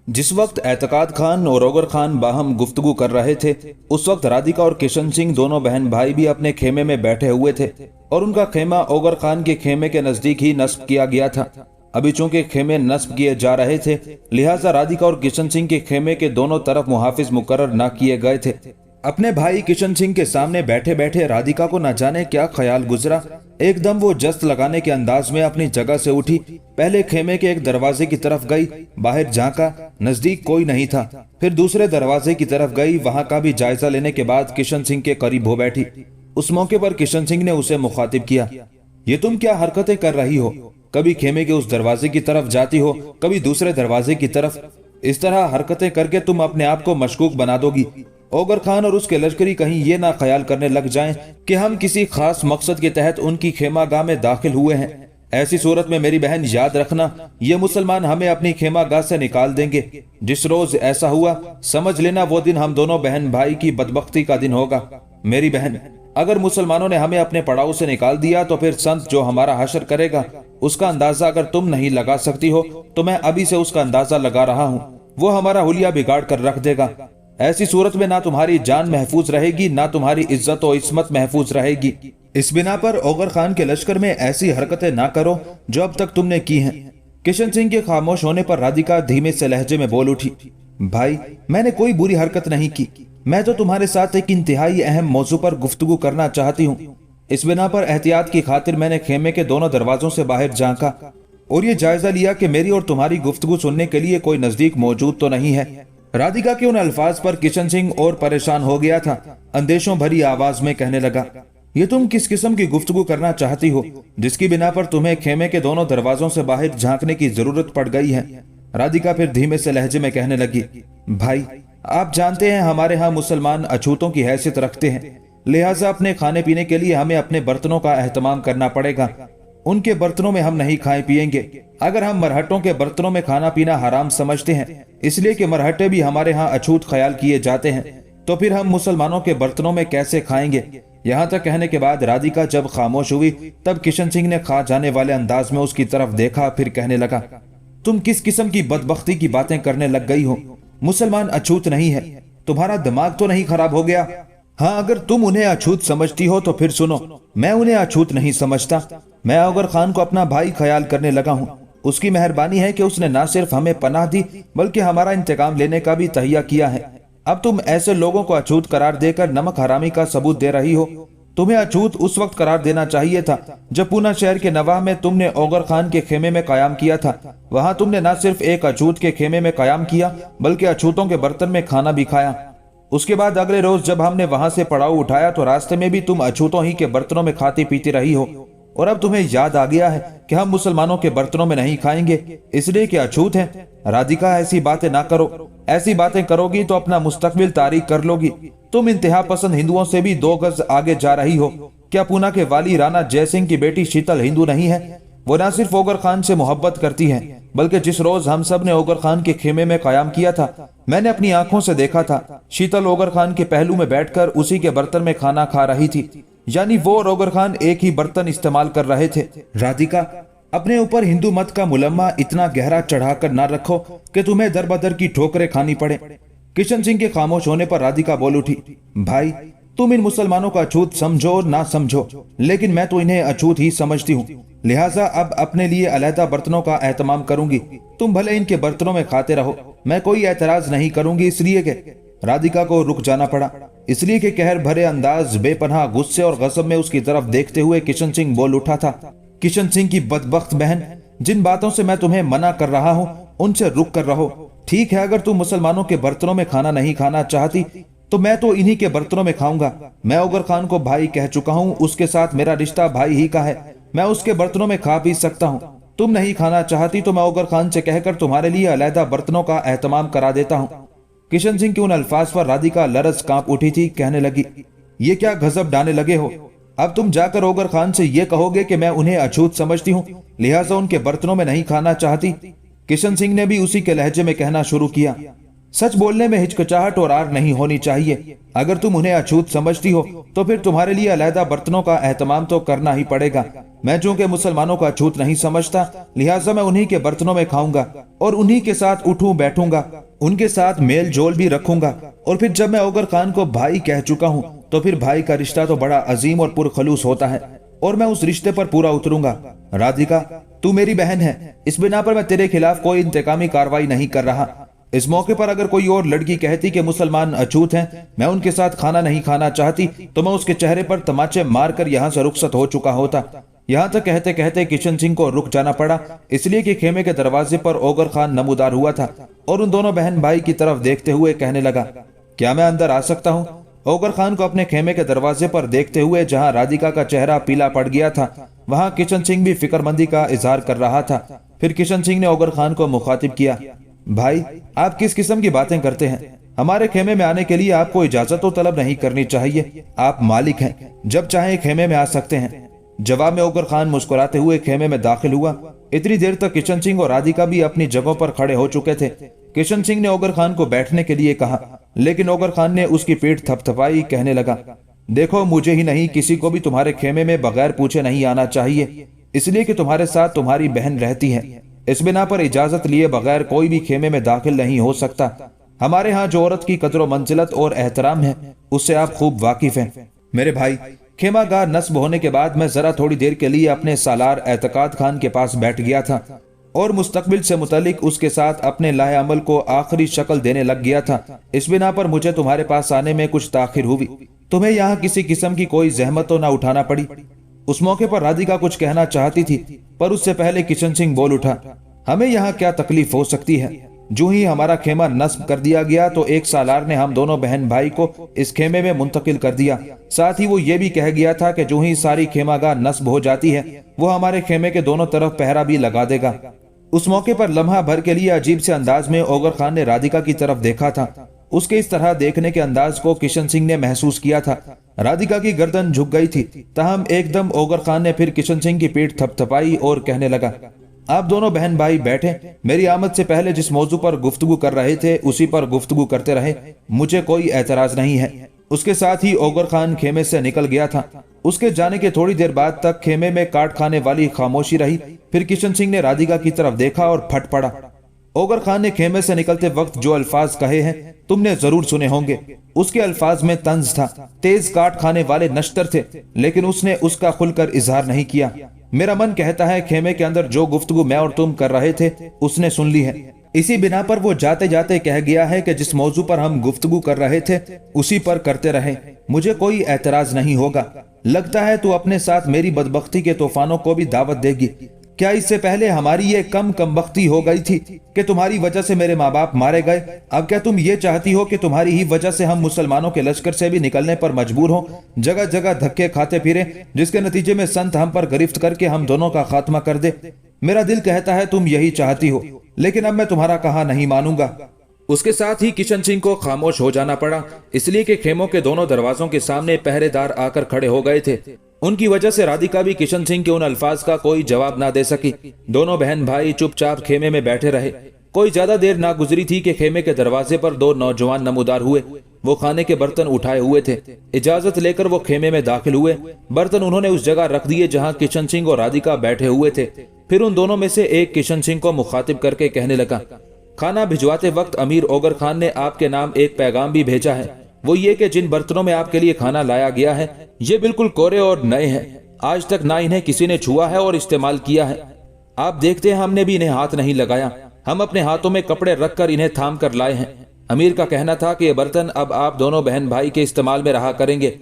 जिस वक्त एतकाद खान और ओगर खान बाहम गुफ्तगू कर रहे थे, उस वक्त राधिका और किशन सिंह दोनों बहन भाई भी अपने खेमे में बैठे हुए थे, और उनका खेमा ओगर खान के खेमे के नजदीक ही नस्ब किया गया था। अभी चूंकि खेमे नस्ब किए जा रहे थे, लिहाजा राधिका और किशन सिंह के खेमे के दोनों तरफ मुहाफिज मुकर्रर ना किए गए थे। अपने भाई किशन सिंह के सामने बैठे बैठे राधिका को न जाने क्या ख्याल गुजरा। एकदम वो जस्त लगाने के अंदाज में अपनी जगह से उठी, पहले खेमे के एक दरवाजे की तरफ गई, बाहर झांका, नजदीक कोई नहीं था। फिर दूसरे दरवाजे की तरफ गई, वहां का भी जायजा लेने के बाद किशन सिंह के करीब हो बैठी। उस मौके पर किशन सिंह ने उसे मुखातिब किया, ये तुम क्या हरकतें कर रही हो? कभी खेमे के उस दरवाजे की तरफ जाती हो, कभी दूसरे दरवाजे की तरफ। इस तरह हरकतें करके तुम अपने आप को मशकूक बना दोगी। ओगर खान और उसके लश्करी कहीं ये ना ख्याल करने लग जाएं कि हम किसी खास मकसद के तहत उनकी खेमागाह में दाखिल हुए हैं। ऐसी सूरत में मेरी बहन याद रखना, ये मुसलमान हमें अपनी खेमागाह से निकाल देंगे। जिस रोज ऐसा हुआ, समझ लेना वो दिन हम दोनों बहन भाई की बदबख्ती का दिन होगा। मेरी बहन, अगर मुसलमानों ने हमें अपने पड़ाव से निकाल दिया तो फिर संत जो हमारा हशर करेगा, उसका अंदाजा अगर तुम नहीं लगा सकती हो तो मैं अभी से उसका अंदाजा लगा रहा हूँ। वो हमारा हुलिया बिगाड़ कर रख देगा। ऐसी सूरत में ना तुम्हारी जान महफूज रहेगी, ना तुम्हारी इज्जत और इस्मत महफूज रहेगी। इस बिना पर ओगर खान के लश्कर में ऐसी हरकतें ना करो जो अब तक तुमने की हैं। किशन सिंह के खामोश होने पर राधिका धीमे से लहजे में बोल उठी, भाई मैंने कोई बुरी हरकत नहीं की, मैं तो तुम्हारे साथ एक इंतहाई अहम मौजू पर गुफ्तगू करना चाहती हूँ। इस बिना पर एहतियात की खातिर मैंने खेमे के दोनों दरवाजों से बाहर झांका और ये जायजा लिया कि मेरी और तुम्हारी गुफ्तगू सुनने के लिए कोई नजदीक मौजूद तो नहीं है। राधिका के उन अल्फाज पर किशन सिंह और परेशान हो गया था। अंदेशों भरी आवाज में कहने लगा, ये तुम किस किस्म की गुफ्तगू करना चाहती हो जिसकी बिना पर तुम्हें खेमे के दोनों दरवाजों से बाहर झांकने की जरूरत पड़ गई है? राधिका फिर धीमे से लहजे में कहने लगी, भाई आप जानते हैं हमारे यहाँ मुसलमान अछूतों की हैसियत रखते हैं, लिहाजा अपने खाने पीने के लिए हमें अपने बर्तनों का एहतमाम करना पड़ेगा। उनके बर्तनों में हम नहीं खाए पिएंगे। अगर हम मरहटों के बर्तनों में खाना पीना हराम समझते हैं इसलिए कि मरहटे भी हमारे यहाँ अछूत ख्याल किए जाते हैं, तो फिर हम मुसलमानों के बर्तनों में कैसे खाएंगे? यहाँ तक कहने के बाद राधिका जब खामोश हुई तब किशन सिंह ने खा जाने वाले अंदाज में उसकी तरफ देखा, फिर कहने लगा, तुम किस किस्म की बदबख्ती की बातें करने लग गई हो? मुसलमान अछूत नहीं है, तुम्हारा दिमाग तो नहीं खराब हो गया? हाँ, अगर तुम उन्हें अछूत समझती हो तो फिर सुनो, मैं उन्हें अछूत नहीं समझता। मैं ओगर खान को अपना भाई ख्याल करने लगा हूँ। उसकी मेहरबानी है कि उसने न सिर्फ हमें पनाह दी बल्कि हमारा इंतकाम लेने का भी तहिया किया है। अब तुम ऐसे लोगों को अछूत करार देकर नमक हरामी का सबूत दे रही हो। तुम्हें अछूत उस वक्त करार देना चाहिए था जब पूना शहर के नवाह में तुमने ओगर खान के खेमे में कयाम किया था। वहां तुमने न सिर्फ एक अछूत के खेमे में कयाम किया बल्कि अछूतों के बर्तन में खाना भी खाया। उसके बाद अगले रोज जब हमने वहां से पड़ाव उठाया तो रास्ते में भी तुम अछूतों ही के बर्तनों में खाती पीती रही हो, और अब तुम्हें याद आ गया है कि हम मुसलमानों के बर्तनों में नहीं खाएंगे इसलिए कि अछूत हैं। राधिका, ऐसी बातें ना करो। ऐसी बातें करोगी तो अपना मुस्तकबिल तारीख कर लोगी। तुम इंतहा पसंद हिंदुओं से भी 2 गज आगे जा रही हो। क्या पूना के वाली राणा जयसिंह की बेटी शीतल हिंदू नहीं है? वो न सिर्फ ओगर खान से मोहब्बत करती है बल्कि जिस रोज हम सब ने ओगर खान के खेमे में कयाम किया था, मैंने अपनी आंखों से देखा था शीतल ओगर खान के पहलू में बैठकर उसी के बर्तन में खाना खा रही थी। यानी वो और ओगर खान एक ही बर्तन इस्तेमाल कर रहे थे। राधिका, अपने ऊपर हिंदू मत का मुलम्मा इतना गहरा चढ़ाकर ना रखो कि तुम्हें दर बदर की ठोकरें खानी पड़े। किशन सिंह के खामोश होने पर राधिका बोल उठी, भाई तुम इन मुसलमानों को अछूत समझो ना समझो, लेकिन मैं तो इन्हें अछूत ही समझती हूँ। लिहाजा अब अपने लिए अलहदा बर्तनों का एहतमाम करूंगी। तुम भले इनके बर्तनों में खाते रहो, मैं कोई एतराज नहीं करूंगी। इसलिए कि राधिका को रुक जाना पड़ा, इसलिए कि कहर भरे अंदाज, बेपनाह गुस्से और गजब में उसकी तरफ देखते हुए किशन सिंह बोल उठा था, किशन सिंह की बदबख्त बहन, जिन बातों से मैं तुम्हें मना कर रहा हूँ उनसे रुक कर रहो। ठीक है, अगर तुम मुसलमानों के बर्तनों में खाना नहीं खाना चाहती तो मैं तो इन्हीं के बर्तनों में खाऊंगा। मैं ओगर खान को भाई कह चुका हूँ, उसके साथ मेरा रिश्ता भाई ही का है। मैं उसके बर्तनों में खा पी सकता हूँ। तुम नहीं खाना चाहती तो मैं ओगर खान से कहकर तुम्हारे लिए अलहदा बर्तनों का एहतमाम करा देता हूँ। किशन सिंह के उन अल्फाज पर राधिका लरज कांप उठी थी। कहने लगी, ये क्या गजब डालने लगे हो? अब तुम जाकर ओगर खान से ये कहोगे कि मैं उन्हें अछूत समझती हूँ, लिहाजा उनके बर्तनों में नहीं खाना चाहती। किशन सिंह ने भी उसी के लहजे में कहना शुरू किया, सच बोलने में हिचकिचाहट और आर नहीं होनी चाहिए। अगर तुम उन्हें अछूत समझती हो तो फिर तुम्हारे लिए अलहदा बर्तनों का एहतमाम तो करना ही पड़ेगा। मैं चूंकि मुसलमानों को अछूत नहीं समझता, लिहाजा मैं उन्हीं के बर्तनों में खाऊंगा और उन्हीं के साथ उठूं बैठूंगा, उनके साथ मेल जोल भी रखूंगा। और फिर जब मैं ओगर खान को भाई कह चुका हूँ तो फिर भाई का रिश्ता तो बड़ा अजीम और पुरखलूस होता है और मैं उस रिश्ते पर पूरा उतरूंगा। राधिका, तू मेरी बहन है, इस बिना पर मैं तेरे खिलाफ कोई इंतकामी कार्रवाई नहीं कर रहा। इस मौके पर अगर कोई और लड़की कहती कि मुसलमान अछूत हैं, मैं उनके साथ खाना नहीं खाना चाहती, तो मैं उसके चेहरे पर तमाचे मारकर यहाँ से रुखसत हो चुका होता। यहाँ तक कहते कहते किशन सिंह को रुक जाना पड़ा, इसलिए कि खेमे के दरवाजे पर ओगर खान नमूदार हुआ था और उन दोनों बहन भाई की तरफ देखते हुए कहने लगा, क्या मैं अंदर आ सकता हूँ? ओगर खान को अपने खेमे के दरवाजे पर देखते हुए जहाँ राधिका का चेहरा पीला पड़ गया था, वहाँ किशन सिंह भी फिक्रमंदी का इजहार कर रहा था। फिर किशन सिंह ने ओगर खान को मुखातिब किया, भाई आप किस किस्म की बातें करते हैं? हमारे खेमे में आने के लिए आपको इजाजत तो तलब नहीं करनी चाहिए, आप मालिक हैं, जब चाहे खेमे में आ सकते हैं। जवाब में ओगर खान मुस्कुराते हुए खेमे में दाखिल हुआ। इतनी देर तक किशन सिंह और राधिका भी अपनी जगहों पर खड़े हो चुके थे। किशन सिंह ने ओगर खान को बैठने के लिए कहा, लेकिन ओगर खान ने उसकी पीठ थपथपाई, कहने लगा, देखो मुझे ही नहीं किसी को भी तुम्हारे खेमे में बगैर पूछे नहीं आना चाहिए, इसलिए कि तुम्हारे साथ तुम्हारी बहन रहती है। इस बिना पर इजाजत लिए बगैर कोई भी खेमे में दाखिल नहीं हो सकता। हमारे यहाँ जो औरत की कदर मंजिलत और एहतराम है, उससे आप खूब वाकिफ हैं। मेरे भाई, खेमा गाह नस्ब होने के बाद मैं जरा थोड़ी देर के लिए अपने सालार एतकाद खान के पास बैठ गया था और मुस्तकबिल से मुतालिक उसके साथ अपने लाहे अमल को आखिरी शक्ल देने लग गया था। इस बिना पर मुझे तुम्हारे पास आने में कुछ ताखिर हुई। तुम्हें यहाँ किसी किस्म की कोई जहमत तो ना उठाना पड़ी। उस मौके पर राधिका कुछ कहना चाहती थी, पर उससे पहले किशन सिंह बोल उठा, हमें यहाँ क्या तकलीफ हो सकती है? जो ही हमारा खेमा नस्ब कर दिया गया तो एक सालार ने हम दोनों बहन भाई को इस खेमे में मुंतकिल कर दिया। साथ ही वो ये भी कह गया था कि जो ही सारी खेमागाह नस्ब हो जाती है, वो हमारे खेमे के दोनों तरफ पहरा भी लगा देगा। उस मौके पर लम्हा भर के लिए अजीब से अंदाज में ओगर खान ने राधिका की तरफ देखा था। उसके इस तरह देखने के अंदाज को किशन सिंह ने महसूस किया था। राधिका की गर्दन झुक गई थी, ताहम एकदम ओगर खान ने फिर किशन सिंह की पीठ थपथपाई और कहने लगा, आप दोनों बहन भाई बैठे। मेरी आमद से पहले जिस मौजू पर गुफ्तगू कर रहे थे उसी पर गुफ्तगू करते रहे, मुझे कोई एतराज नहीं है। उसके साथ ही ओगर खान खेमे से निकल गया था। उसके जाने के थोड़ी देर बाद तक खेमे में काट खाने वाली खामोशी रही। फिर किशन सिंह ने राधिका की तरफ देखा और फट पड़ा। ओगर खान ने खेमे से निकलते वक्त जो अल्फाज कहे हैं तुमने जरूर सुने होंगे। उसके अल्फाज में तंज था, तेज काट खाने वाले नश्तर थे, लेकिन उसने उसका खुलकर इजहार नहीं किया। मेरा मन कहता है खेमे के अंदर जो गुफ्तगू मैं और तुम कर रहे थे उसने सुन ली है। इसी बिना पर वो जाते जाते कह गया है कि जिस मौजू पर हम गुफ्तगू कर रहे थे उसी पर करते रहे, मुझे कोई एतराज नहीं होगा। लगता है तू अपने साथ मेरी बदबख्ती के तूफानों को भी दावत देगी। क्या इससे पहले हमारी ये कमबख्ती हो गई थी कि तुम्हारी वजह से मेरे माँ बाप मारे गए? अब क्या तुम ये चाहती हो कि तुम्हारी ही वजह से हम मुसलमानों के लश्कर से भी निकलने पर मजबूर हो, जगह जगह धक्के खाते फिरे, जिसके नतीजे में संत हम पर गिरफ्त करके हम दोनों का खात्मा कर दे? मेरा दिल कहता है तुम यही चाहती हो, लेकिन अब मैं तुम्हारा कहा नहीं मानूंगा। उसके साथ ही किशन सिंह को खामोश हो जाना पड़ा, इसलिए कि खेमों के दोनों दरवाजों के सामने पहरेदार आकर खड़े हो गए थे। उनकी वजह से राधिका भी किशन सिंह के उन अल्फाज का कोई जवाब ना दे सकी। दोनों बहन भाई चुपचाप खेमे में बैठे रहे। कोई ज्यादा देर ना गुजरी थी कि खेमे के दरवाजे पर दो नौजवान नमूदार हुए। वो खाने के बर्तन उठाए हुए थे। इजाजत लेकर वो खेमे में दाखिल हुए। बर्तन उन्होंने उस जगह रख दिए जहां किशन सिंह और राधिका बैठे हुए थे। फिर उन दोनों में से एक किशन सिंह को मुखातिब करके कहने लगा, खाना भिजवाते वक्त अमीर ओगर खान ने आपके नाम एक पैगाम भी भेजा है। वो ये कि जिन बर्तनों में आपके लिए खाना लाया गया है ये बिल्कुल कोरे और नए हैं। आज तक ना इन्हें किसी ने छुआ है और इस्तेमाल किया है। आप देखते हैं हमने भी इन्हें हाथ नहीं लगाया। हम अपने हाथों में कपड़े रखकर इन्हें थाम कर लाए हैं। अमीर का कहना था कि ये बर्तन अब आप दोनों बहन भाई के इस्तेमाल में रहा करेंगे।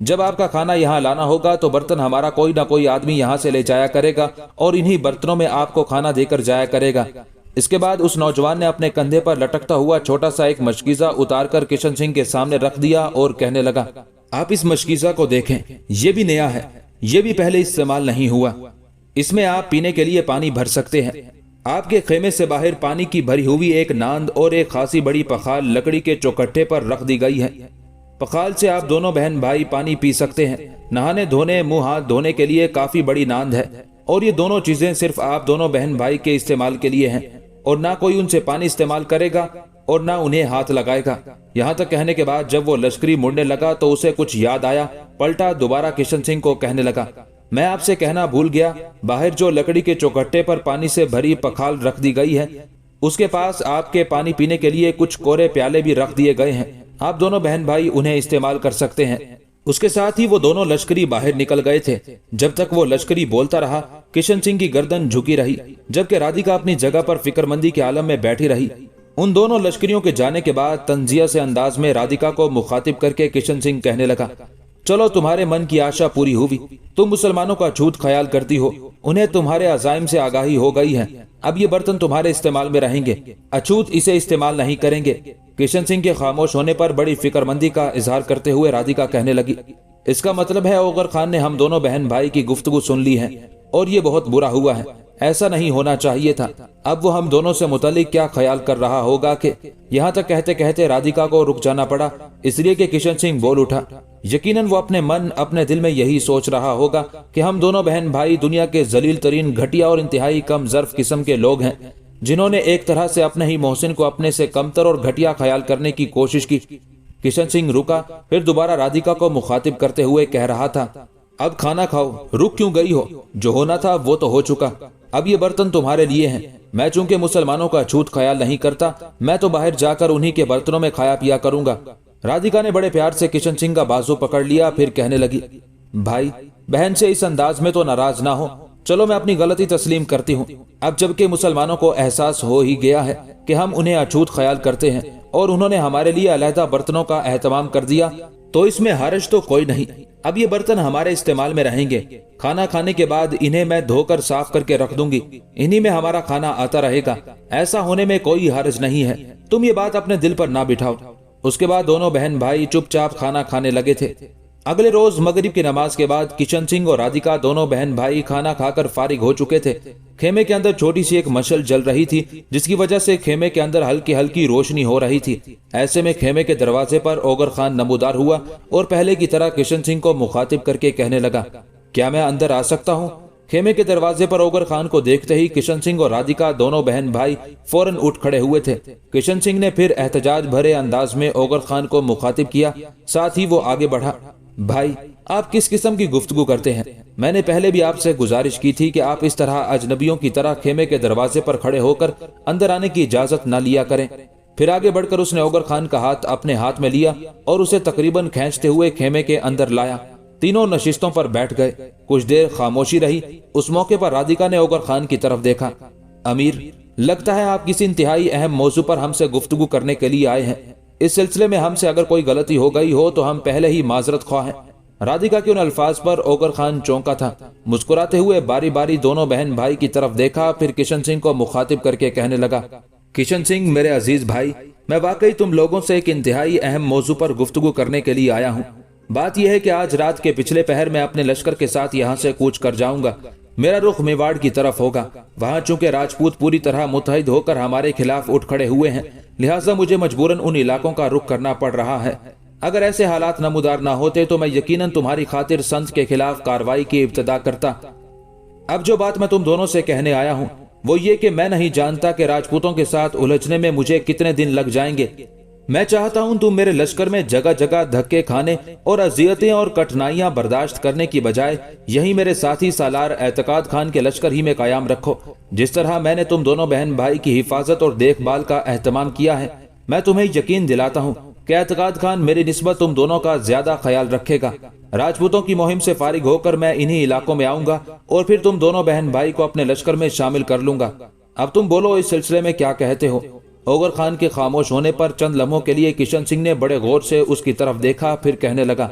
जब आपका खाना यहाँ लाना होगा तो बर्तन हमारा कोई ना कोई आदमी यहाँ से ले जाया करेगा और इन्हीं बर्तनों में आपको खाना देकर जाया करेगा। इसके बाद उस नौजवान ने अपने कंधे पर लटकता हुआ छोटा सा एक मशकीजा उतारकर किशन सिंह के सामने रख दिया और कहने लगा, आप इस मशकीजा को देखें, ये भी नया है, ये भी पहले इस्तेमाल नहीं हुआ। इसमें आप पीने के लिए पानी भर सकते हैं। आपके खेमे से बाहर पानी की भरी हुई एक नांद और एक खासी बड़ी पखाल लकड़ी के चौकट्टे पर रख दी गई है। पखाल से आप दोनों बहन भाई पानी पी सकते हैं। नहाने धोने, मुंह हाथ धोने के लिए काफी बड़ी नांद है और ये दोनों चीजें सिर्फ आप दोनों बहन भाई के इस्तेमाल के लिए हैं और ना कोई उनसे पानी इस्तेमाल करेगा और ना उन्हें हाथ लगाएगा। यहाँ तक कहने के बाद जब वो लश्करी मुड़ने लगा तो उसे कुछ याद आया। पलटा दोबारा किशन सिंह को कहने लगा, मैं आपसे कहना भूल गया, बाहर जो लकड़ी के चौकट्टे पर पानी से भरी पखाल रख दी गई है उसके पास आपके पानी पीने के लिए कुछ कोरे प्याले भी रख दिए गए हैं। आप दोनों बहन भाई उन्हें इस्तेमाल कर सकते हैं। उसके साथ ही वो दोनों लश्करी बाहर निकल गए थे। जब तक वो लश्करी बोलता रहा, किशन सिंह की गर्दन झुकी रही, जबकि राधिका अपनी जगह पर फिक्रमंदी के आलम में बैठी रही। उन दोनों लश्करियों के जाने के बाद तंजिया से अंदाज में राधिका को मुखातिब करके किशन सिंह कहने लगा, चलो तुम्हारे मन की आशा पूरी हुई। तुम मुसलमानों का अछूत ख्याल करती हो, उन्हें तुम्हारे अज़ाइम से आगाही हो गई है। अब ये बर्तन तुम्हारे इस्तेमाल में रहेंगे, अछूत इसे इस्तेमाल नहीं करेंगे। किशन सिंह के खामोश होने पर बड़ी फिक्रमंदी का इजहार करते हुए राधिका कहने लगी, इसका मतलब है ओगर खान ने हम दोनों बहन भाई की गुफ्तगू सुन ली है और ये बहुत बुरा हुआ है। ऐसा नहीं होना चाहिए था। अब वो हम दोनों से मुतालिक क्या ख्याल कर रहा होगा कि यहाँ तक कहते कहते राधिका को रुक जाना पड़ा, इसलिए कि किशन सिंह बोल उठा, यकीनन वो अपने दिल में यही सोच रहा होगा कि हम दोनों बहन भाई दुनिया के जलील तरीन, घटिया और इंतहाई कम ज़र्फ किस्म के लोग हैं, जिन्होंने एक तरह से अपने ही मोहसिन को अपने से कमतर और घटिया ख्याल करने की कोशिश की। किशन सिंह रुका, फिर दोबारा राधिका को मुखातिब करते हुए कह रहा था, अब खाना खाओ, रुक क्यों गई हो? जो होना था वो तो हो चुका। अब ये बर्तन तुम्हारे लिए हैं। मैं चूंकि मुसलमानों का अछूत ख्याल नहीं करता, मैं तो बाहर जाकर उन्हीं के बर्तनों में खाया पिया करूंगा। राधिका ने बड़े प्यार से किशन सिंह का बाजू पकड़ लिया, फिर कहने लगी, भाई बहन से इस अंदाज में तो नाराज ना हो। चलो मैं अपनी गलती तस्लीम करती हूँ। अब जबकि मुसलमानों को एहसास हो ही गया है कि हम उन्हें अछूत ख्याल करते हैं और उन्होंने हमारे लिए अलहदा बर्तनों का एहतमाम कर दिया, तो इसमें हर्ज तो कोई नहीं। अब ये बर्तन हमारे इस्तेमाल में रहेंगे। खाना खाने के बाद इन्हें मैं धोकर साफ करके रख दूंगी, इन्हीं में हमारा खाना आता रहेगा। ऐसा होने में कोई हर्ज नहीं है, तुम ये बात अपने दिल पर ना बिठाओ। उसके बाद दोनों बहन भाई चुपचाप खाना खाने लगे थे। अगले रोज मगरिब की नमाज के बाद किशन सिंह और राधिका दोनों बहन भाई खाना खाकर फारिग हो चुके थे। खेमे के अंदर छोटी सी एक मशल जल रही थी, जिसकी वजह से खेमे के अंदर हल्की हल्की रोशनी हो रही थी। ऐसे में खेमे के दरवाजे पर ओगर खान नमूदार हुआ और पहले की तरह किशन सिंह को मुखातिब करके कहने लगा, क्या मैं अंदर आ सकता हूँ? खेमे के दरवाजे पर ओगर खान को देखते ही किशन सिंह और राधिका दोनों बहन भाई फौरन उठ खड़े हुए थे। किशन सिंह ने फिर एहतजाज भरे अंदाज में ओगर खान को मुखातिब किया, साथ ही वो आगे बढ़ा, भाई आप किस किस्म की गुफ्तगू करते हैं? मैंने पहले भी आपसे गुजारिश की थी कि आप इस तरह अजनबियों की तरह खेमे के दरवाजे पर खड़े होकर अंदर आने की इजाजत न लिया करें। फिर आगे बढ़कर उसने ओगर खान का हाथ अपने हाथ में लिया और उसे तकरीबन खींचते हुए खेमे के अंदर लाया। तीनों नशिस्तों पर बैठ गए। कुछ देर खामोशी रही। उस मौके पर राधिका ने ओगर खान की तरफ देखा, अमीर, लगता है आप किसी इंतहाई अहम मौजू पर हमसे गुफ्तगू करने के लिए आए हैं। इस सिलसिले में हमसे अगर कोई गलती हो गई हो तो हम पहले ही माजरत ख्वाह हैं। राधिका के उन अल्फाज पर ओगर खान चौंका था। मुस्कुराते हुए बारी बारी दोनों बहन भाई की तरफ देखा, फिर किशन सिंह को मुखातिब करके कहने लगा, किशन सिंह मेरे अजीज भाई, मैं वाकई तुम लोगों से एक इंतहाई अहम मौजू पर गुफ्तगू करने के लिए आया हूँ। बात यह है कि आज रात के पिछले पहर मैं अपने लश्कर के साथ यहाँ से कूच कर जाऊंगा। मेरा रुख मेवाड़ की तरफ होगा। वहाँ चूंकि राजपूत पूरी तरह मुतहद होकर हमारे खिलाफ उठ खड़े हुए हैं, लिहाजा मुझे मजबूरन उन इलाकों का रुख करना पड़ रहा है। अगर ऐसे हालात नमूदार ना होते तो मैं यकीनन तुम्हारी खातिर संत के खिलाफ कार्रवाई की इब्तिदा करता। अब जो बात मैं तुम दोनों से कहने आया हूँ वो ये कि मैं नहीं जानता कि राजपूतों के साथ उलझने में मुझे कितने दिन लग जाएंगे। मैं चाहता हूं तुम मेरे लश्कर में जगह जगह धक्के खाने और अजियतें और कठिनाइयां बर्दाश्त करने की बजाय यही मेरे साथी सालार एतकाद खान के लश्कर ही में कायम रखो। जिस तरह मैंने तुम दोनों बहन भाई की हिफाजत और देखभाल का एहतमाम किया है, मैं तुम्हें यकीन दिलाता हूं कि एतकाद खान मेरी निस्बत तुम दोनों का ज्यादा ख्याल रखेगा। राजपूतों की मुहिम से फारिग होकर मैं इन्हीं इलाकों में आऊंगा और फिर तुम दोनों बहन भाई को अपने लश्कर में शामिल कर लूंगा। अब तुम बोलो, इस सिलसिले में क्या कहते हो? ओगर खान के खामोश होने पर चंद लम्हों के लिए किशन सिंह ने बड़े गौर से उसकी तरफ देखा, फिर कहने लगा,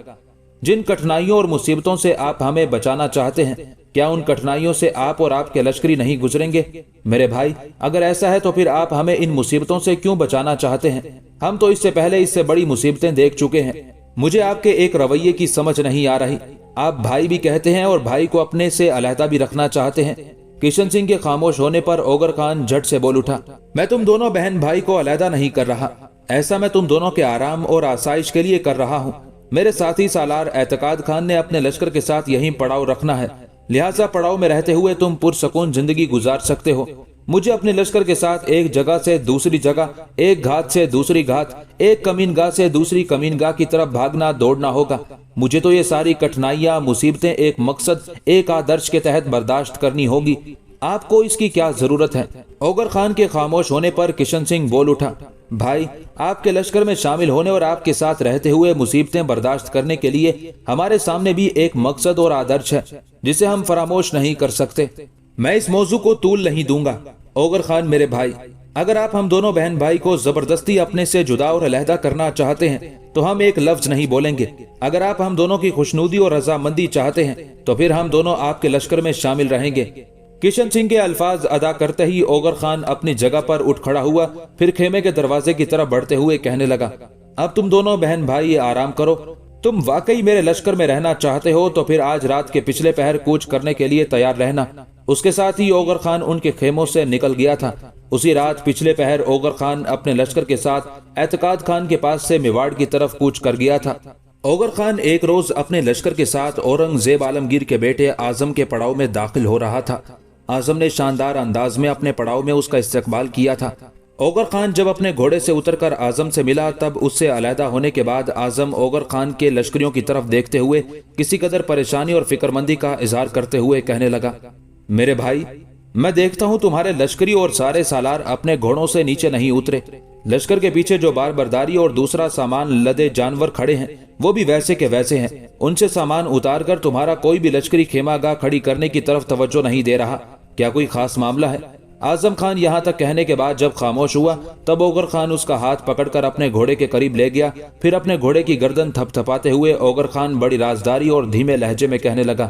जिन कठिनाइयों और मुसीबतों से आप हमें बचाना चाहते हैं, क्या उन कठिनाइयों से आप और आपके लश्करी नहीं गुजरेंगे? मेरे भाई, अगर ऐसा है तो फिर आप हमें इन मुसीबतों से क्यों बचाना चाहते हैं? हम तो इससे पहले इससे बड़ी मुसीबतें देख चुके हैं। मुझे आपके एक रवैये की समझ नहीं आ रही। आप भाई भी कहते हैं और भाई को अपने से अलहदा भी रखना चाहते हैं। किशन सिंह के खामोश होने पर ओगर खान झट से बोल उठा, मैं तुम दोनों बहन भाई को अलहदा नहीं कर रहा। ऐसा मैं तुम दोनों के आराम और आसाइश के लिए कर रहा हूँ। मेरे साथी सालार एतकाद खान ने अपने लश्कर के साथ यहीं पड़ाव रखना है, लिहाजा पड़ाव में रहते हुए तुम पुरसकून जिंदगी गुजार सकते हो। मुझे अपने लश्कर के साथ एक जगह से दूसरी जगह, एक घात से दूसरी घात, एक कमीनगाह से दूसरी कमीनगाह की तरफ भागना दौड़ना होगा। मुझे तो ये सारी कठिनाइयां, मुसीबतें एक मकसद, एक आदर्श के तहत बर्दाश्त करनी होगी। आपको इसकी क्या जरूरत है? ओगर खान के खामोश होने पर किशन सिंह बोल उठा, भाई, आपके लश्कर में शामिल होने और आपके साथ रहते हुए मुसीबतें बर्दाश्त करने के लिए हमारे सामने भी एक मकसद और आदर्श है जिसे हम फरामोश नहीं कर सकते। मैं इस मौजू को तूल नहीं दूंगा। ओगर खान मेरे भाई, अगर आप हम दोनों बहन भाई को जबरदस्ती अपने से जुदा और अलहदा करना चाहते हैं तो हम एक लफ्ज नहीं बोलेंगे। अगर आप हम दोनों की खुशनुदी और रजामंदी चाहते हैं तो फिर हम दोनों आपके लश्कर में शामिल रहेंगे। किशन सिंह के अल्फाज अदा करते ही ओगर खान अपनी जगह पर उठ खड़ा हुआ, फिर खेमे के दरवाजे की तरफ बढ़ते हुए कहने लगा, अब तुम दोनों बहन भाई आराम करो। तुम वाकई मेरे लश्कर में रहना चाहते हो तो फिर आज रात के पिछले पहर कूच करने के लिए तैयार रहना। उसके साथ ही ओगर खान उनके खेमों से निकल गया था। उसी रात पिछले पहर ओगर खान अपने लश्कर के साथ एतकाद खान के पास से मेवाड़ की तरफ कूच कर गया था। ओगर खान एक रोज अपने लश्कर के साथ औरंगजेब आलमगीर के बेटे आजम के पड़ाव में दाखिल हो रहा था। आजम ने शानदार अंदाज में अपने पड़ाव में उसका इस्तकबाल किया था। ओगर खान जब अपने घोड़े से उतरकर आजम से मिला तब उससे अलहदा होने के बाद आजम ओगर खान के लश्करियों की तरफ देखते हुए किसी कदर परेशानी और फिक्रमंदी का इजहार करते हुए कहने लगा, मेरे भाई, मैं देखता हूँ तुम्हारे लश्करी और सारे सालार अपने घोड़ों से नीचे नहीं उतरे। लश्कर के पीछे जो बार बर्दारी और दूसरा सामान लदे जानवर खड़े हैं वो भी वैसे के वैसे हैं। उनसे सामान उतार कर तुम्हारा कोई भी लश्करी खेमागाह खड़ी करने की तरफ तवज्जो नहीं दे रहा। क्या कोई खास मामला है? आजम खान यहाँ तक कहने के बाद जब खामोश हुआ तब ओगर खान उसका हाथ पकड़कर अपने घोड़े के करीब ले गया। फिर अपने घोड़े की गर्दन थपथपाते हुए ओगर खान बड़ी राजदारी और धीमे लहजे में कहने लगा,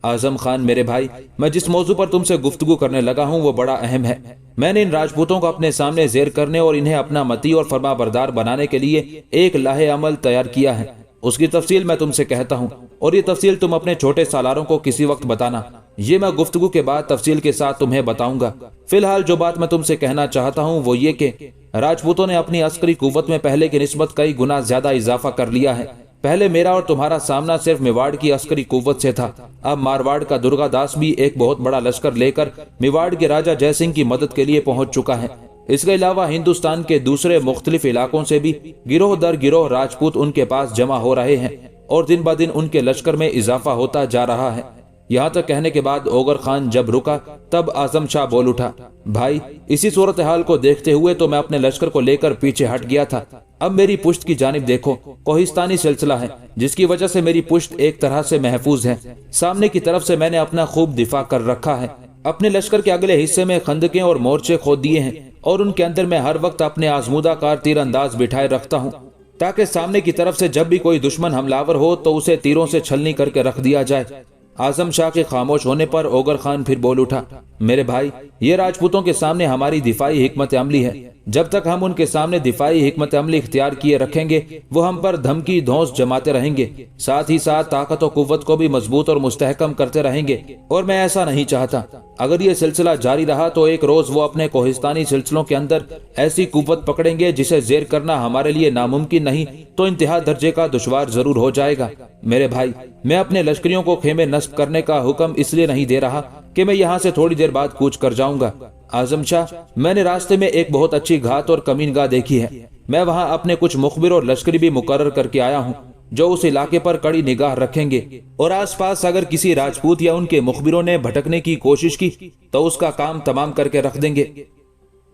आजम खान मेरे भाई, मैं जिस मौजू पर तुमसे गुफ्तगू करने लगा हूँ वो बड़ा अहम है। मैंने इन राजपूतों को अपने सामने जेर करने और इन्हें अपना मती और फरमा बरदार बनाने के लिए एक लाहे अमल तैयार किया है। उसकी तफसील मैं तुमसे कहता हूँ और ये तफसील तुम अपने छोटे सालारों को किसी वक्त बताना। ये मैं गुफ्तगू के बाद तफसील के साथ तुम्हें बताऊंगा। फिलहाल जो बात मैं तुमसे कहना चाहता हूँ वो ये कि राजपूतों ने अपनी अस्करी कुव्वत में पहले की निस्बत कई गुना ज्यादा इजाफा कर लिया है। पहले मेरा और तुम्हारा सामना सिर्फ मेवाड़ की अस्करी कुव्वत से था। अब मारवाड़ का दुर्गा दास भी एक बहुत बड़ा लश्कर लेकर मेवाड़ के राजा जयसिंह की मदद के लिए पहुंच चुका है। इसके अलावा हिंदुस्तान के दूसरे मुख्तलिफ इलाकों से भी गिरोह दर गिरोह राजपूत उनके पास जमा हो रहे हैं और दिन ब दिन उनके लश्कर में इजाफा होता जा रहा है। यहाँ तक कहने के बाद ओगर खान जब रुका तब आजम शाह बोल उठा, भाई, इसी सूरत हाल को देखते हुए तो मैं अपने लश्कर को लेकर पीछे हट गया था। अब मेरी पुश्त की जानिब देखो, कोहिस्तानी सिलसिला है जिसकी वजह से मेरी पुश्त एक तरह से महफूज है। सामने की तरफ से मैंने अपना खूब दिफा कर रखा है। अपने लश्कर के अगले हिस्से में खंदकें और मोर्चे खोद दिए हैं और उनके अंदर मैं हर वक्त अपने आजमूदा कार तीरंदाज बिठाए रखता हूँ ताकि सामने की तरफ से जब भी कोई दुश्मन हमलावर हो तो उसे तीरों से छलनी करके रख दिया जाए। आजम शाह के खामोश होने पर ओगर खान फिर बोल उठा, मेरे भाई, ये राजपूतों के सामने हमारी दिफाई हिकमत अमली है। जब तक हम उनके सामने दिफाई हिकमत अमली इख्तियार किए रखेंगे वो हम पर धमकी धौंस जमाते रहेंगे, साथ ही साथ ताकत और कुव्वत को भी मजबूत और मुस्तहकम करते रहेंगे। और मैं ऐसा नहीं चाहता। अगर ये सिलसिला जारी रहा तो एक रोज वो अपने कोहिस्तानी सिलसिलों के अंदर ऐसी कुव्वत पकड़ेंगे जिसे जेर करना हमारे लिए नामुमकिन नहीं तो इंतहा दर्जे का दुश्वार जरूर हो जाएगा। मेरे भाई, मैं अपने लश्करियों को खेमे नस्ब करने का हुक्म इसलिए नहीं दे रहा कि मैं यहाँ से थोड़ी देर बाद कूच कर जाऊंगा। आजम शाह, मैंने रास्ते में एक बहुत अच्छी घात और कमीनगाह देखी है। मैं वहाँ अपने कुछ मुखबिर और लश्करी भी मुकर्रर करके आया हूँ जो उस इलाके पर कड़ी निगाह रखेंगे और आसपास अगर किसी राजपूत या उनके मुखबिरों ने भटकने की कोशिश की तो उसका काम तमाम करके रख देंगे।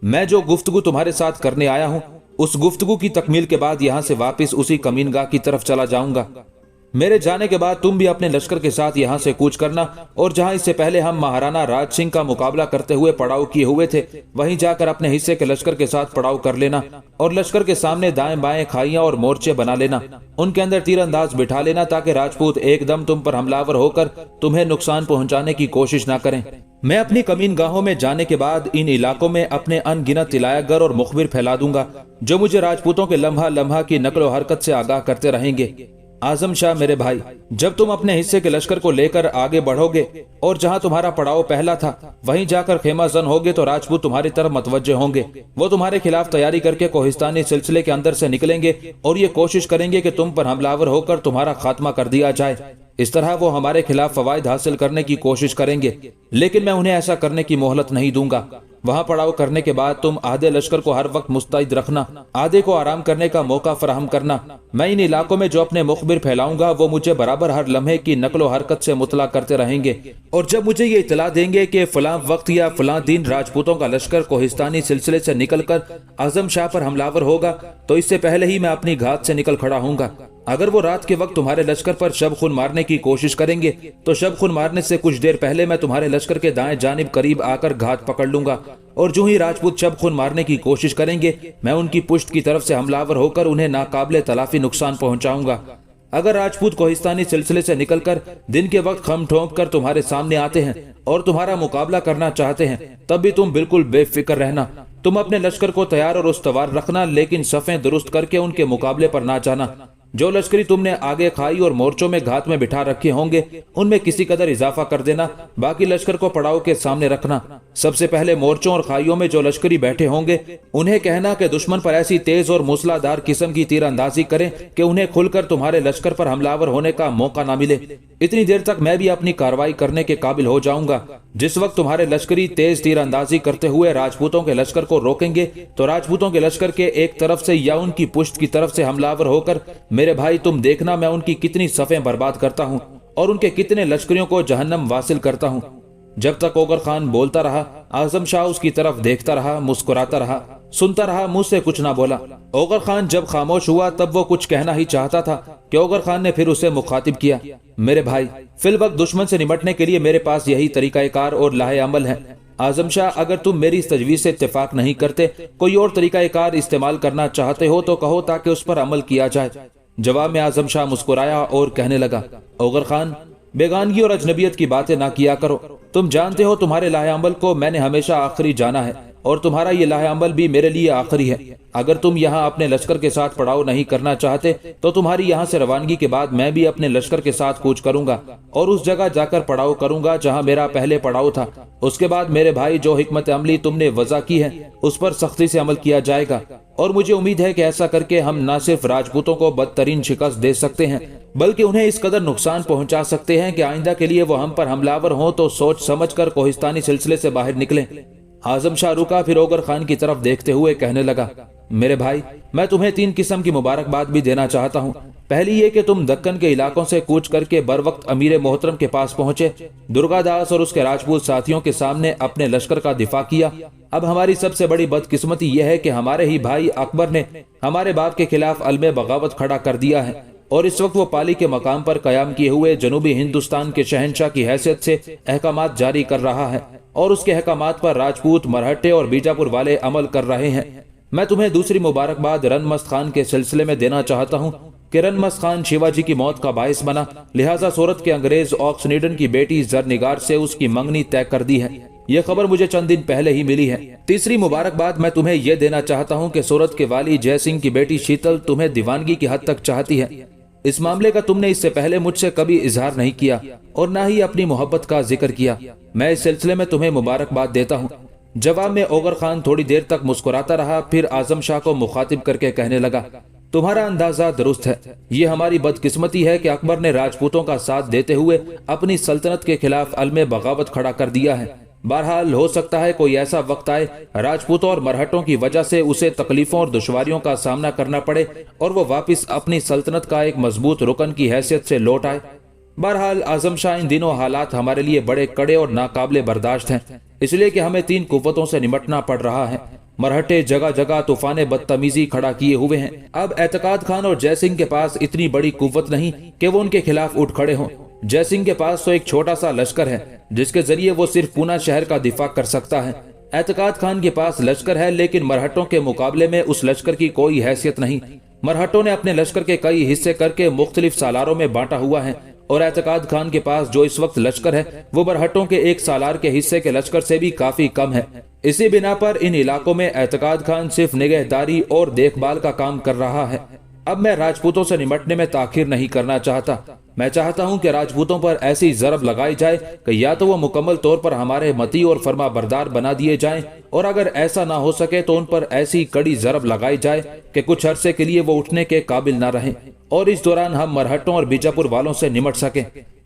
मैं जो गुफ्तगू तुम्हारे साथ करने आया हूँ उस गुफ्तगू की तकमील के बाद यहाँ से वापस उसी कमीनगाह की तरफ चला जाऊंगा। मेरे जाने के बाद तुम भी अपने लश्कर के साथ यहाँ से कूच करना और जहाँ इससे पहले हम महाराणा राज सिंह का मुकाबला करते हुए पड़ाव किए हुए थे वहीं जाकर अपने हिस्से के लश्कर के साथ पड़ाव कर लेना और लश्कर के सामने दाएं बाएं खाइयां और मोर्चे बना लेना। उनके अंदर तीरंदाज बिठा लेना ताकि राजपूत एकदम तुम पर हमलावर होकर तुम्हें नुकसान पहुंचाने की कोशिश न करें। मैं अपनी कमीन गाहों में जाने के बाद इन इलाकों में अपने अनगिनत तिलायागर और मुखबिर फैला दूंगा जो मुझे राजपूतों के लम्हा लम्हा की नकलो हरकत से आगाह करते रहेंगे। आजम शाह मेरे भाई, जब तुम अपने हिस्से के लश्कर को लेकर आगे बढ़ोगे और जहां तुम्हारा पड़ाव पहला था वहीं जाकर खेमा जन होगे तो राजपूत तुम्हारी तरफ मतवज्जे होंगे। वो तुम्हारे खिलाफ तैयारी करके कोहिस्तानी सिलसिले के अंदर से निकलेंगे और ये कोशिश करेंगे कि तुम पर हमलावर होकर तुम्हारा खात्मा कर दिया जाए। इस तरह वो हमारे खिलाफ फवायद हासिल करने की कोशिश करेंगे, लेकिन मैं उन्हें ऐसा करने की मोहलत नहीं दूंगा। वहाँ पड़ाव करने के बाद तुम आधे लश्कर को हर वक्त मुस्तैद रखना, आधे को आराम करने का मौका फराहम करना। मैं इन इलाकों में जो अपने मुखबिर फैलाऊंगा वो मुझे बराबर हर लम्हे की नकलो हरकत से मुतला करते रहेंगे, और जब मुझे ये इतला देंगे कि फलां वक्त या फलां दिन राजपूतों का लश्कर कोहिस्तानी सिलसिले से निकलकर आजम शाह पर हमलावर होगा, तो इससे पहले ही मैं अपनी घात से निकल खड़ा हूँगा। अगर वो रात के वक्त तुम्हारे लश्कर पर शब खून मारने की कोशिश करेंगे तो शब खून मारने से कुछ देर पहले मैं तुम्हारे लश्कर के दाएं जानिब करीब आकर घात पकड़ लूंगा, और जो ही राजपूत शब खून मारने की कोशिश करेंगे मैं उनकी पुष्ट की तरफ से हमलावर होकर उन्हें नाकाबिले तलाफी नुकसान पहुंचाऊंगा। अगर राजपूत कोहिस्तानी सिलसिले से निकलकर दिन के वक्त खम ठोंक कर तुम्हारे सामने आते हैं और तुम्हारा मुकाबला करना चाहते हैं, तब भी तुम बिल्कुल बेफिक्र रहना। तुम अपने लश्कर को तैयार और उस्तवार रखना, लेकिन सफ़ें दुरुस्त करके उनके मुकाबले पर ना जाना। जो लश्करी तुमने आगे खाई और मोर्चों में घात में बिठा रखे होंगे उनमें किसी कदर इजाफा कर देना, बाकी लश्कर को पड़ाव के सामने रखना। सबसे पहले मोर्चों और खाइयों में जो लश्करी बैठे होंगे उन्हें कहना कि दुश्मन पर ऐसी तेज और मूसलाधार किस्म की तीरंदाजी करें कि उन्हें खुलकर तुम्हारे लश्कर पर हमलावर होने का मौका न मिले। इतनी देर तक मैं भी अपनी कार्रवाई करने के काबिल हो जाऊंगा। जिस वक्त तुम्हारे लश्करी तेज तीरंदाजी करते हुए राजपूतों के लश्कर को रोकेंगे तो राजपूतों के लश्कर के एक तरफ से या उनकी पुष्ट की तरफ से हमलावर होकर मेरे भाई तुम देखना मैं उनकी कितनी सफ़ें बर्बाद करता हूँ और उनके कितने लश्करियों को जहन्नम वासिल करता हूँ। जब तक ओगर खान बोलता रहा, आजम शाह उसकी तरफ देखता रहा, मुस्कुराता रहा, सुनता रहा, मुंह से कुछ ना बोला। ओगर खान जब खामोश हुआ तब वो कुछ कहना ही चाहता था कि ओगर खान ने फिर उसे मुखातिब किया। मेरे भाई, फिल वक्त दुश्मन से निपटने के लिए मेरे पास यही तरीकाकार और लाहे अमल है। आजम शाह, अगर तुम मेरी इस तजवीज से इत्तेफाक नहीं करते, कोई और तरीकाकार इस्तेमाल करना चाहते हो तो कहो ताकि उस पर अमल किया जाए। जवाब में आजम शाह मुस्कुराया और कहने लगा, ओगर खान, बेगानगी और अजनबियत की बातें ना किया करो। तुम जानते हो तुम्हारे लाहे अमल को मैंने हमेशा आखिरी जाना है और तुम्हारा ये लाहे अमल भी मेरे लिए आखिरी है। अगर तुम यहाँ अपने लश्कर के साथ पड़ाव नहीं करना चाहते तो तुम्हारी यहाँ से रवानगी के बाद मैं भी अपने लश्कर के साथ कूच करूंगा और उस जगह जाकर पड़ाव करूंगा जहाँ मेरा पहले पड़ाव था। उसके बाद मेरे भाई जो हिकमत अमली तुमने वज़ा की है उस पर सख्ती से अमल किया जाएगा, और मुझे उम्मीद है कि ऐसा करके हम न सिर्फ राजपूतों को बदतरीन शिकस्त दे सकते हैं बल्कि उन्हें इस कदर नुकसान पहुंचा सकते हैं कि आइंदा के लिए वो हम पर हमलावर हों तो सोच समझकर कोहिस्तानी सिलसिले से बाहर निकलें। आजम शाह रुका, फिर ओगर खान की तरफ देखते हुए कहने लगा, मेरे भाई, मैं तुम्हें 3 किस्म की मुबारकबाद भी देना चाहता हूँ। पहली ये कि तुम दक्कन के इलाकों से कूच करके बर वक्त अमीर मोहतरम के पास पहुंचे, दुर्गादास और उसके राजपूत साथियों के सामने अपने लश्कर का दिफा किया। अब हमारी सबसे बड़ी बदकिस्मती यह है कि हमारे ही भाई अकबर ने हमारे बाप के खिलाफ अलमे बगावत खड़ा कर दिया है और इस वक्त वो पाली के मकाम पर कयाम किए हुए जनूबी हिंदुस्तान के शहनशाह की हैसियत से अहकामात जारी कर रहा है और उसके अहकामात पर राजपूत, मरहट्टे और बीजापुर वाले अमल कर रहे हैं। मैं तुम्हें दूसरी मुबारकबाद रनमस्त खान के सिलसिले में देना चाहता हूँ कि रनमस्त खान शिवाजी की मौत का बाइस बना, लिहाजा सूरत के अंग्रेज ऑक्सनीडन की बेटी जरनिगार से उसकी मंगनी तय कर दी है। यह खबर मुझे चंद दिन पहले ही मिली है। तीसरी मुबारकबाद मैं तुम्हें यह देना चाहता हूँ कि सूरत के वाली जय सिंह की बेटी शीतल तुम्हें दीवानगी की हद तक चाहती है। इस मामले का तुमने इससे पहले मुझसे कभी इजहार नहीं किया और न ही अपनी मोहब्बत का जिक्र किया। मैं इस सिलसिले में तुम्हें मुबारकबाद देता हूँ। जवाब में ओगर खान थोड़ी देर तक मुस्कुराता रहा, फिर आजम शाह को मुखातिब करके कहने लगा, तुम्हारा अंदाजा दुरुस्त है। ये हमारी बदकिस्मती है कि अकबर ने राजपूतों का साथ देते हुए अपनी सल्तनत के खिलाफ अलमे बगावत खड़ा कर दिया है। बहरहाल हो सकता है कोई ऐसा वक्त आए राजपूतों और मरहटों की वजह से उसे तकलीफों और दुश्वारियों का सामना करना पड़े और वो वापस अपनी सल्तनत का एक मजबूत रुकन की हैसियत से लौट आए। बहरहाल आजम शाह, इन दिनों हालात हमारे लिए बड़े कड़े और नाकाबिले बर्दाश्त हैं, इसलिए कि हमें 3 कुव्वतों से निपटना पड़ रहा है। मरहटे जगह जगह तूफान बदतमीजी खड़ा किए हुए हैं। अब एतकाद खान और जय सिंह के पास इतनी बड़ी कुव्वत नहीं कि वो उनके खिलाफ उठ खड़े हों। जय सिंह के पास तो एक छोटा सा लश्कर है जिसके जरिए वो सिर्फ पूना शहर का दिफा कर सकता है। एतकाद खान के पास लश्कर है लेकिन मरहटों के मुकाबले में उस लश्कर की कोई हैसियत नहीं। मरहटों ने अपने लश्कर के कई हिस्से करके मुख्तलिफ सालारों में बांटा हुआ है और एतकाद खान के पास जो इस वक्त लश्कर है वो मरहटों के एक सालार के हिस्से के लश्कर से भी काफी कम है। इसी बिना पर इन इलाकों में एतकाद खान सिर्फ निगहदारी और देखभाल का काम कर रहा है। अब मैं राजपूतों से निपटने में ताखिर नहीं करना चाहता। मैं चाहता हूं कि राजपूतों पर ऐसी जरब लगाई जाए कि या तो वो मुकम्मल तौर पर हमारे मती और फरमा बरदार बना दिए जाएं, और अगर ऐसा ना हो सके तो उन पर ऐसी कड़ी जरब लगाई जाए कि कुछ अरसे के लिए वो उठने के काबिल ना रहें और इस दौरान हम मरहट्टों और बीजापुर वालों से निमट सकें।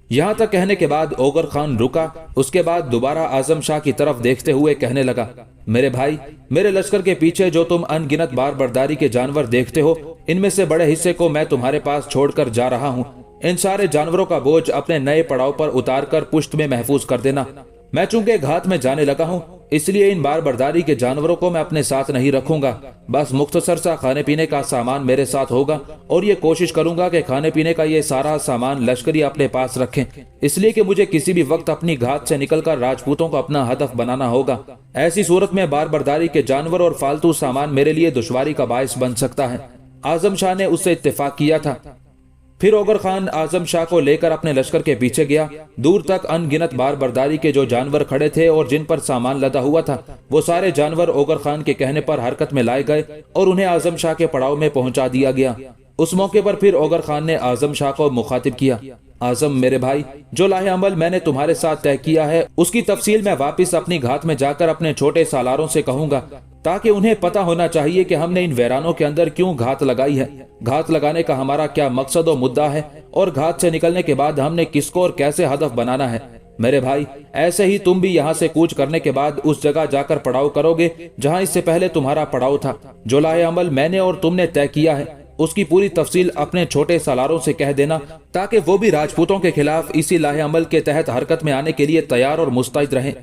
यहाँ तक कहने के बाद ओगर खान रुका। उसके बाद दोबारा आजम शाह की तरफ देखते हुए कहने लगा, मेरे भाई, मेरे लश्कर के पीछे जो तुम अनगिनत बार बर्दारी के जानवर देखते हो, इनमें से बड़े हिस्से को मैं तुम्हारे पास छोड़कर जा रहा हूँ। इन सारे जानवरों का बोझ अपने नए पड़ाव पर उतारकर पुश्त में महफूज कर देना। मैं चूंकि घात में जाने लगा हूँ, इसलिए इन बार बर्दारी के जानवरों को मैं अपने साथ नहीं रखूंगा। बस मुख्तसर सा खाने पीने का सामान मेरे साथ होगा और ये कोशिश करूंगा कि खाने पीने का ये सारा सामान लश्करी अपने पास रखें, इसलिए कि मुझे किसी भी वक्त अपनी घात से निकलकर राजपूतों को अपना हदफ बनाना होगा। ऐसी सूरत में बार बर्दारी के जानवर और फालतू सामान मेरे लिए दुश्वारी का बायस बन सकता है। आजम शाह ने उससे इत्तेफाक किया था। फिर ओगर खान आजम शाह को लेकर अपने लश्कर के पीछे गया। दूर तक अनगिनत बार बर्दारी के जो जानवर खड़े थे और जिन पर सामान लदा हुआ था, वो सारे जानवर ओगर खान के कहने पर हरकत में लाए गए और उन्हें आजम शाह के पड़ाव में पहुंचा दिया गया। उस मौके पर फिर ओगर खान ने आजम शाह को मुखातिब किया, आजम मेरे भाई, जो लाहे अमल मैंने तुम्हारे साथ तय किया है उसकी तफसील मैं वापिस अपनी घात में जाकर अपने छोटे सालारों से कहूंगा, ताकि उन्हें पता होना चाहिए कि हमने इन वीरानों के अंदर क्यों घात लगाई है, घात लगाने का हमारा क्या मकसद और मुद्दा है, और घात से निकलने के बाद हमने किसको और कैसे हदफ बनाना है। मेरे भाई, ऐसे ही तुम भी यहाँ से कूच करने के बाद उस जगह जाकर पड़ाव करोगे जहाँ इससे पहले तुम्हारा पड़ाव था। जो लाहे अमल मैंने और तुमने तय किया है उसकी पूरी तफसील अपने छोटे सालारों से कह देना, ताकि वो भी राजपूतों के खिलाफ इसी लाहे अमल के तहत हरकत में आने के लिए तैयार और मुस्तैद रहें।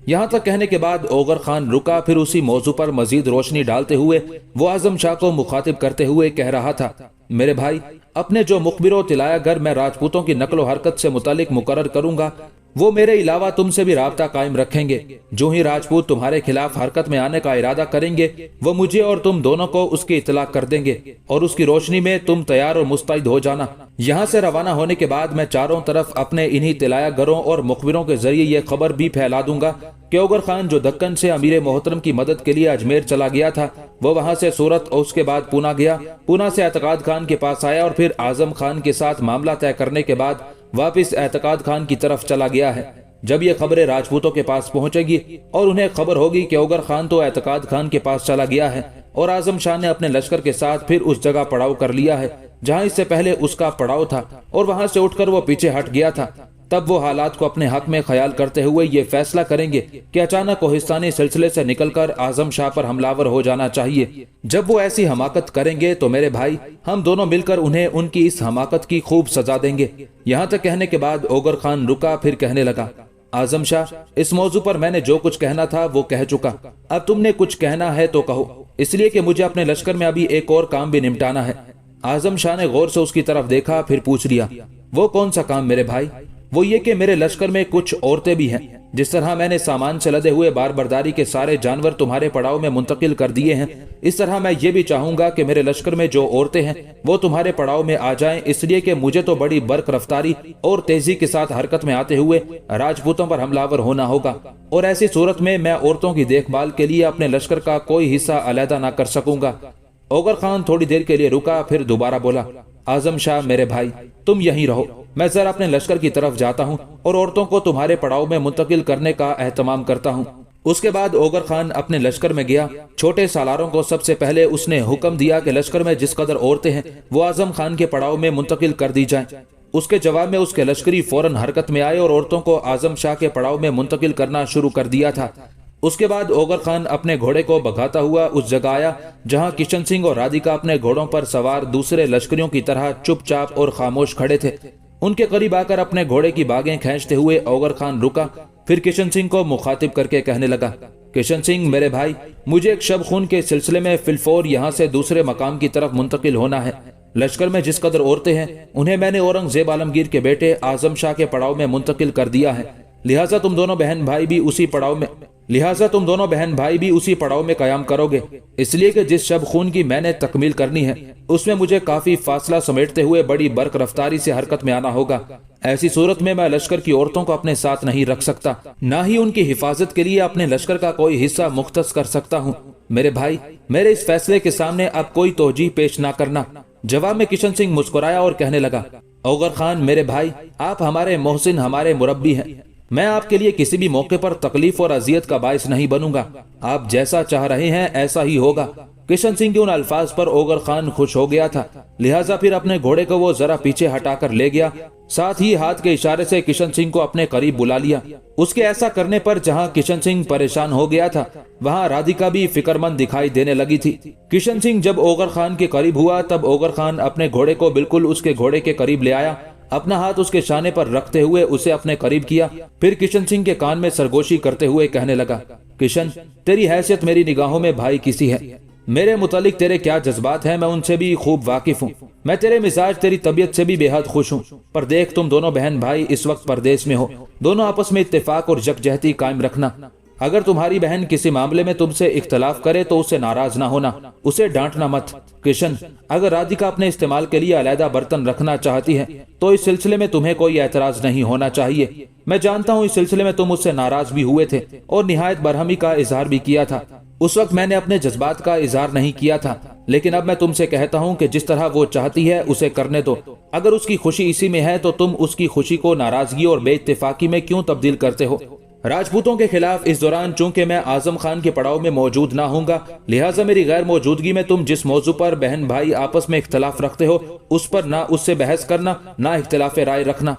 यहाँ तक कहने के बाद ओगर खान रुका। फिर उसी मौजू पर मजीद रोशनी डालते हुए वो आजम शाह को मुखातिब करते हुए कह रहा था, मेरे भाई, अपने जो मुखबिरो तिलाया घर मैं राजपूतों की नकलो हरकत से मुतालिक मुकर्रर करूंगा, वो मेरे अलावा तुमसे भी राब्ता कायम रखेंगे। जो ही राजपूत तुम्हारे खिलाफ हरकत में आने का इरादा करेंगे, वो मुझे और तुम दोनों को उसकी इतला कर देंगे और उसकी रोशनी में तुम तैयार और मुस्तैद हो जाना। यहाँ से रवाना होने के बाद मैं चारों तरफ अपने इन्हीं तिलाया घरों और मुखबिरों के जरिए ये खबर भी फैला दूंगा कि ओगर खान जो दक्कन से अमीर मोहतरम की मदद के लिए अजमेर चला गया था, वो वहां से सूरत और उसके बाद पूना गया, पूना से एतकाद खान के पास आया और फिर आजम खान के साथ मामला तय करने के बाद वापिस एतकाद खान की तरफ चला गया है। जब ये खबरें राजपूतों के पास पहुंचेगी और उन्हें खबर होगी कि ओगर खान तो एतकाद खान के पास चला गया है और आजम शाह ने अपने लश्कर के साथ फिर उस जगह पड़ाव कर लिया है जहां इससे पहले उसका पड़ाव था और वहां से उठकर वो पीछे हट गया था, तब वो हालात को अपने हक में ख्याल करते हुए ये फैसला करेंगे कि अचानक कोहिस्तानी सिलसिले से निकलकर आजम शाह पर हमलावर हो जाना चाहिए। जब वो ऐसी हमाकत करेंगे तो मेरे भाई, हम दोनों मिलकर उन्हें उनकी इस हमाकत की खूब सजा देंगे। यहाँ तक कहने के बाद ओगर खान रुका। फिर कहने लगा, आजम शाह, इस मौजू पर मैंने जो कुछ कहना था वो कह चुका। अब तुमने कुछ कहना है तो कहो, इसलिए कि मुझे अपने लश्कर में अभी एक और काम भी निपटाना है। आजम शाह ने गौर से उसकी तरफ देखा। फिर पूछ लिया, वो कौन सा काम मेरे भाई? वो ये कि मेरे लश्कर में कुछ औरतें भी हैं। जिस तरह मैंने सामान से लदे हुए बार बर्दारी के सारे जानवर तुम्हारे पड़ाव में मुंतकिल कर दिए हैं, इस तरह मैं ये भी चाहूंगा कि मेरे लश्कर में जो औरतें हैं वो तुम्हारे पड़ाव में आ जाएं, इसलिए कि मुझे तो बड़ी बर्क रफ्तारी और तेजी के साथ हरकत में आते हुए राजपूतों पर हमलावर होना होगा, और ऐसी सूरत में मैं औरतों की देखभाल के लिए अपने लश्कर का कोई हिस्सा अलहदा न कर सकूंगा। ओगर खान थोड़ी देर के लिए रुका। फिर दोबारा बोला, आजम शाह मेरे भाई, तुम यहीं रहो, मैं जरा अपने लश्कर की तरफ जाता हूँ और औरतों को तुम्हारे पड़ाव में मुंतकिल करने का एहतमाम करता हूँ। उसके बाद ओगर खान अपने लश्कर में गया। छोटे सालारों को सबसे पहले उसने हुक्म दिया कि लश्कर में जिस कदर औरतें हैं वो आजम खान के पड़ाव में मुंतकिल कर दी जाएं। उसके जवाब में उसके लश्करी फौरन हरकत में आए और औरतों को आजम शाह के पड़ाव में मुंतकिल करना शुरू कर दिया था। उसके बाद ओगर खान अपने घोड़े को भगाता हुआ उस जगह आया जहां किशन सिंह और राधिका अपने घोड़ों पर सवार दूसरे लश्करियों की तरह चुपचाप और खामोश खड़े थे। उनके करीब आकर अपने घोड़े की बागें खींचते हुए ओगर खान रुका। फिर किशन सिंह को मुखातिब करके कहने लगा, किशन सिंह मेरे भाई, मुझे एक शब खून के सिलसिले में फिलफौर यहाँ से दूसरे मकाम की तरफ मुंतकिल होना है। लश्कर में जिस कदर औरतें हैं उन्हें मैंने औरंगजेब आलमगीर के बेटे आजम शाह के पड़ाव में मुंतकिल कर दिया है, लिहाजा तुम दोनों बहन भाई भी उसी पड़ाव में कयाम करोगे, इसलिए कि जिस शब खून की मैंने तकमील करनी है उसमें मुझे काफी फासला समेटते हुए बड़ी बर्क रफ्तारी से हरकत में आना होगा। ऐसी सूरत में मैं लश्कर की औरतों को अपने साथ नहीं रख सकता, ना ही उनकी हिफाजत के लिए अपने लश्कर का कोई हिस्सा मुख्तस कर सकता हूँ। मेरे भाई, मेरे इस फैसले के सामने अब कोई तोजीह पेश ना करना। जवाब में किशन सिंह मुस्कुराया और कहने लगा, ओगर खान मेरे भाई, आप हमारे मोहसिन, हमारे मुरब्बी हैं। मैं आपके लिए किसी भी मौके पर तकलीफ और अजियत का बायस नहीं बनूंगा। आप जैसा चाह रहे हैं ऐसा ही होगा। किशन सिंह के उन अल्फाज पर ओगर खान खुश हो गया था, लिहाजा फिर अपने घोड़े को वो जरा पीछे हटाकर ले गया। साथ ही हाथ के इशारे से किशन सिंह को अपने करीब बुला लिया। उसके ऐसा करने पर जहां किशन सिंह परेशान हो गया था, वहां राधिका भी फिक्रमंद दिखाई देने लगी थी। किशन सिंह जब ओगर खान के करीब हुआ, तब ओगर खान अपने घोड़े को बिल्कुल उसके घोड़े के करीब ले आया, अपना हाथ उसके शाने पर रखते हुए उसे अपने करीब किया। फिर किशन सिंह के कान में सरगोशी करते हुए कहने लगा, किशन, तेरी हैसियत मेरी निगाहों में भाई किसी है। मेरे मुतालिक तेरे क्या जज्बात हैं मैं उनसे भी खूब वाकिफ हूँ। मैं तेरे मिजाज, तेरी तबीयत से भी बेहद खुश हूँ। पर देख, तुम दोनों बहन भाई इस वक्त परदेश में हो, दोनों आपस में इत्तेफाक और यकजहती कायम रखना। अगर तुम्हारी बहन किसी मामले में तुमसे इख्तलाफ करे तो उससे नाराज ना होना, उसे डांटना मत। किशन, अगर राधिका अपने इस्तेमाल के लिए अलहदा बर्तन रखना चाहती है तो इस सिलसिले में तुम्हें कोई एतराज नहीं होना चाहिए। मैं जानता हूँ इस सिलसिले में तुम उससे नाराज भी हुए थे और निहायत बरहमी का इजहार भी किया था। उस वक्त मैंने अपने जज्बात का इजहार नहीं किया था, लेकिन अब मैं तुमसे कहता हूँ कि जिस तरह वो चाहती है उसे करने दो। अगर उसकी खुशी इसी में है तो तुम उसकी खुशी को नाराजगी और बेइत्तेफाकी में क्यों तब्दील करते हो। राजपूतों के खिलाफ इस दौरान चूंकि मैं आजम खान के पड़ाव में मौजूद ना होऊंगा, लिहाजा मेरी गैर मौजूदगी में तुम जिस मौजू पर बहन भाई आपस में इख्तलाफ रखते हो उस पर ना उससे बहस करना, ना इख्तलाफ राय रखना।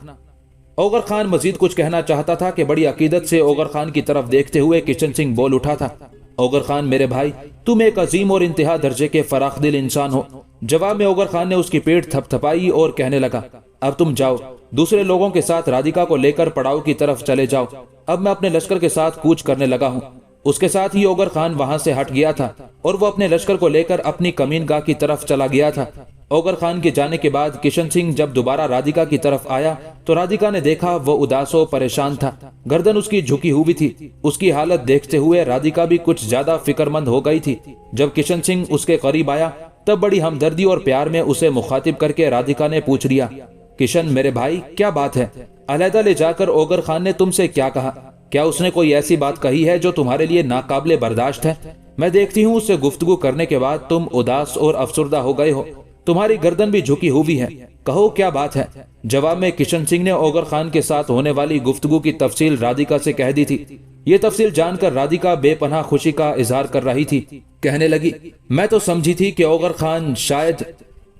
ओगर खान मजीद कुछ कहना चाहता था कि बड़ी अकीदत से ओगर खान की तरफ देखते हुए किशन सिंह बोल उठा था, ओगर खान मेरे भाई, तुम एक अजीम और इंतहा दर्जे के फराख दिल इंसान हो। जवाब में ओगर खान ने उसकी पीठ थपथपाई और कहने लगा, अब तुम जाओ, दूसरे लोगों के साथ राधिका को लेकर पड़ाव की तरफ चले जाओ। अब मैं अपने लश्कर के साथ कूच करने लगा हूँ। उसके साथ ही ओगर खान वहां से हट गया था और वो अपने लश्कर को लेकर अपनी कमीनगाह की तरफ चला गया था। ओगर खान के जाने के बाद किशन सिंह जब दोबारा राधिका की तरफ आया तो राधिका ने देखा वो उदास और परेशान था, गर्दन उसकी झुकी हुई थी। उसकी हालत देखते हुए राधिका भी कुछ ज्यादा फिक्रमंद हो गई थी। जब किशन सिंह उसके करीब आया तब बड़ी हमदर्दी और प्यार में उसे मुखातिब करके राधिका ने पूछ लिया, किशन मेरे भाई, क्या बात है? अलहदा ले जाकर ओगर खान ने तुमसे क्या कहा? क्या उसने कोई ऐसी बात कही है जो तुम्हारे लिए नाकाबिले बर्दाश्त है? मैं देखती हूँ उससे गुफ्तगू करने के बाद तुम उदास और अफसुर्दा हो गए हो, तुम्हारी गर्दन भी झुकी हुई है। कहो क्या बात है? जवाब में किशन सिंह ने ओगर खान के साथ होने वाली गुफ्तगू की तफसील राधिका से कह दी थी। ये तफसील जानकर राधिका बेपनाह खुशी का इजहार कर रही थी। कहने लगी, मैं तो समझी थी कि ओगर खान शायद।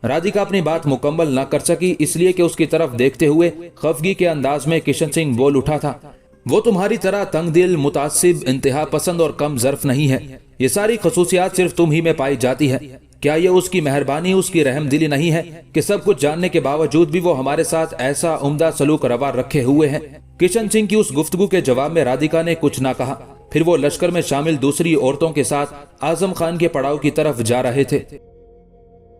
राधिका अपनी बात मुकम्मल न कर सकी, इसलिए कि उसकी तरफ देखते हुए खफगी के अंदाज में किशन सिंह बोल उठा था, वो तुम्हारी तरह तंग दिल, मुतासिब, इंतहा पसंद और कम ज़र्फ नहीं है। ये सारी खसूसियात सिर्फ तुम ही में पाई जाती है। क्या ये उसकी मेहरबानी, उसकी रहम दिली नहीं है कि सब कुछ जानने के बावजूद भी वो हमारे साथ ऐसा उम्दा सलूक रवा रखे हुए है? किशन सिंह की उस गुफ्तगू के जवाब में राधिका ने कुछ ना कहा। फिर वो लश्कर में शामिल दूसरी औरतों के साथ आजम खान के पड़ाव की तरफ जा रहे थे।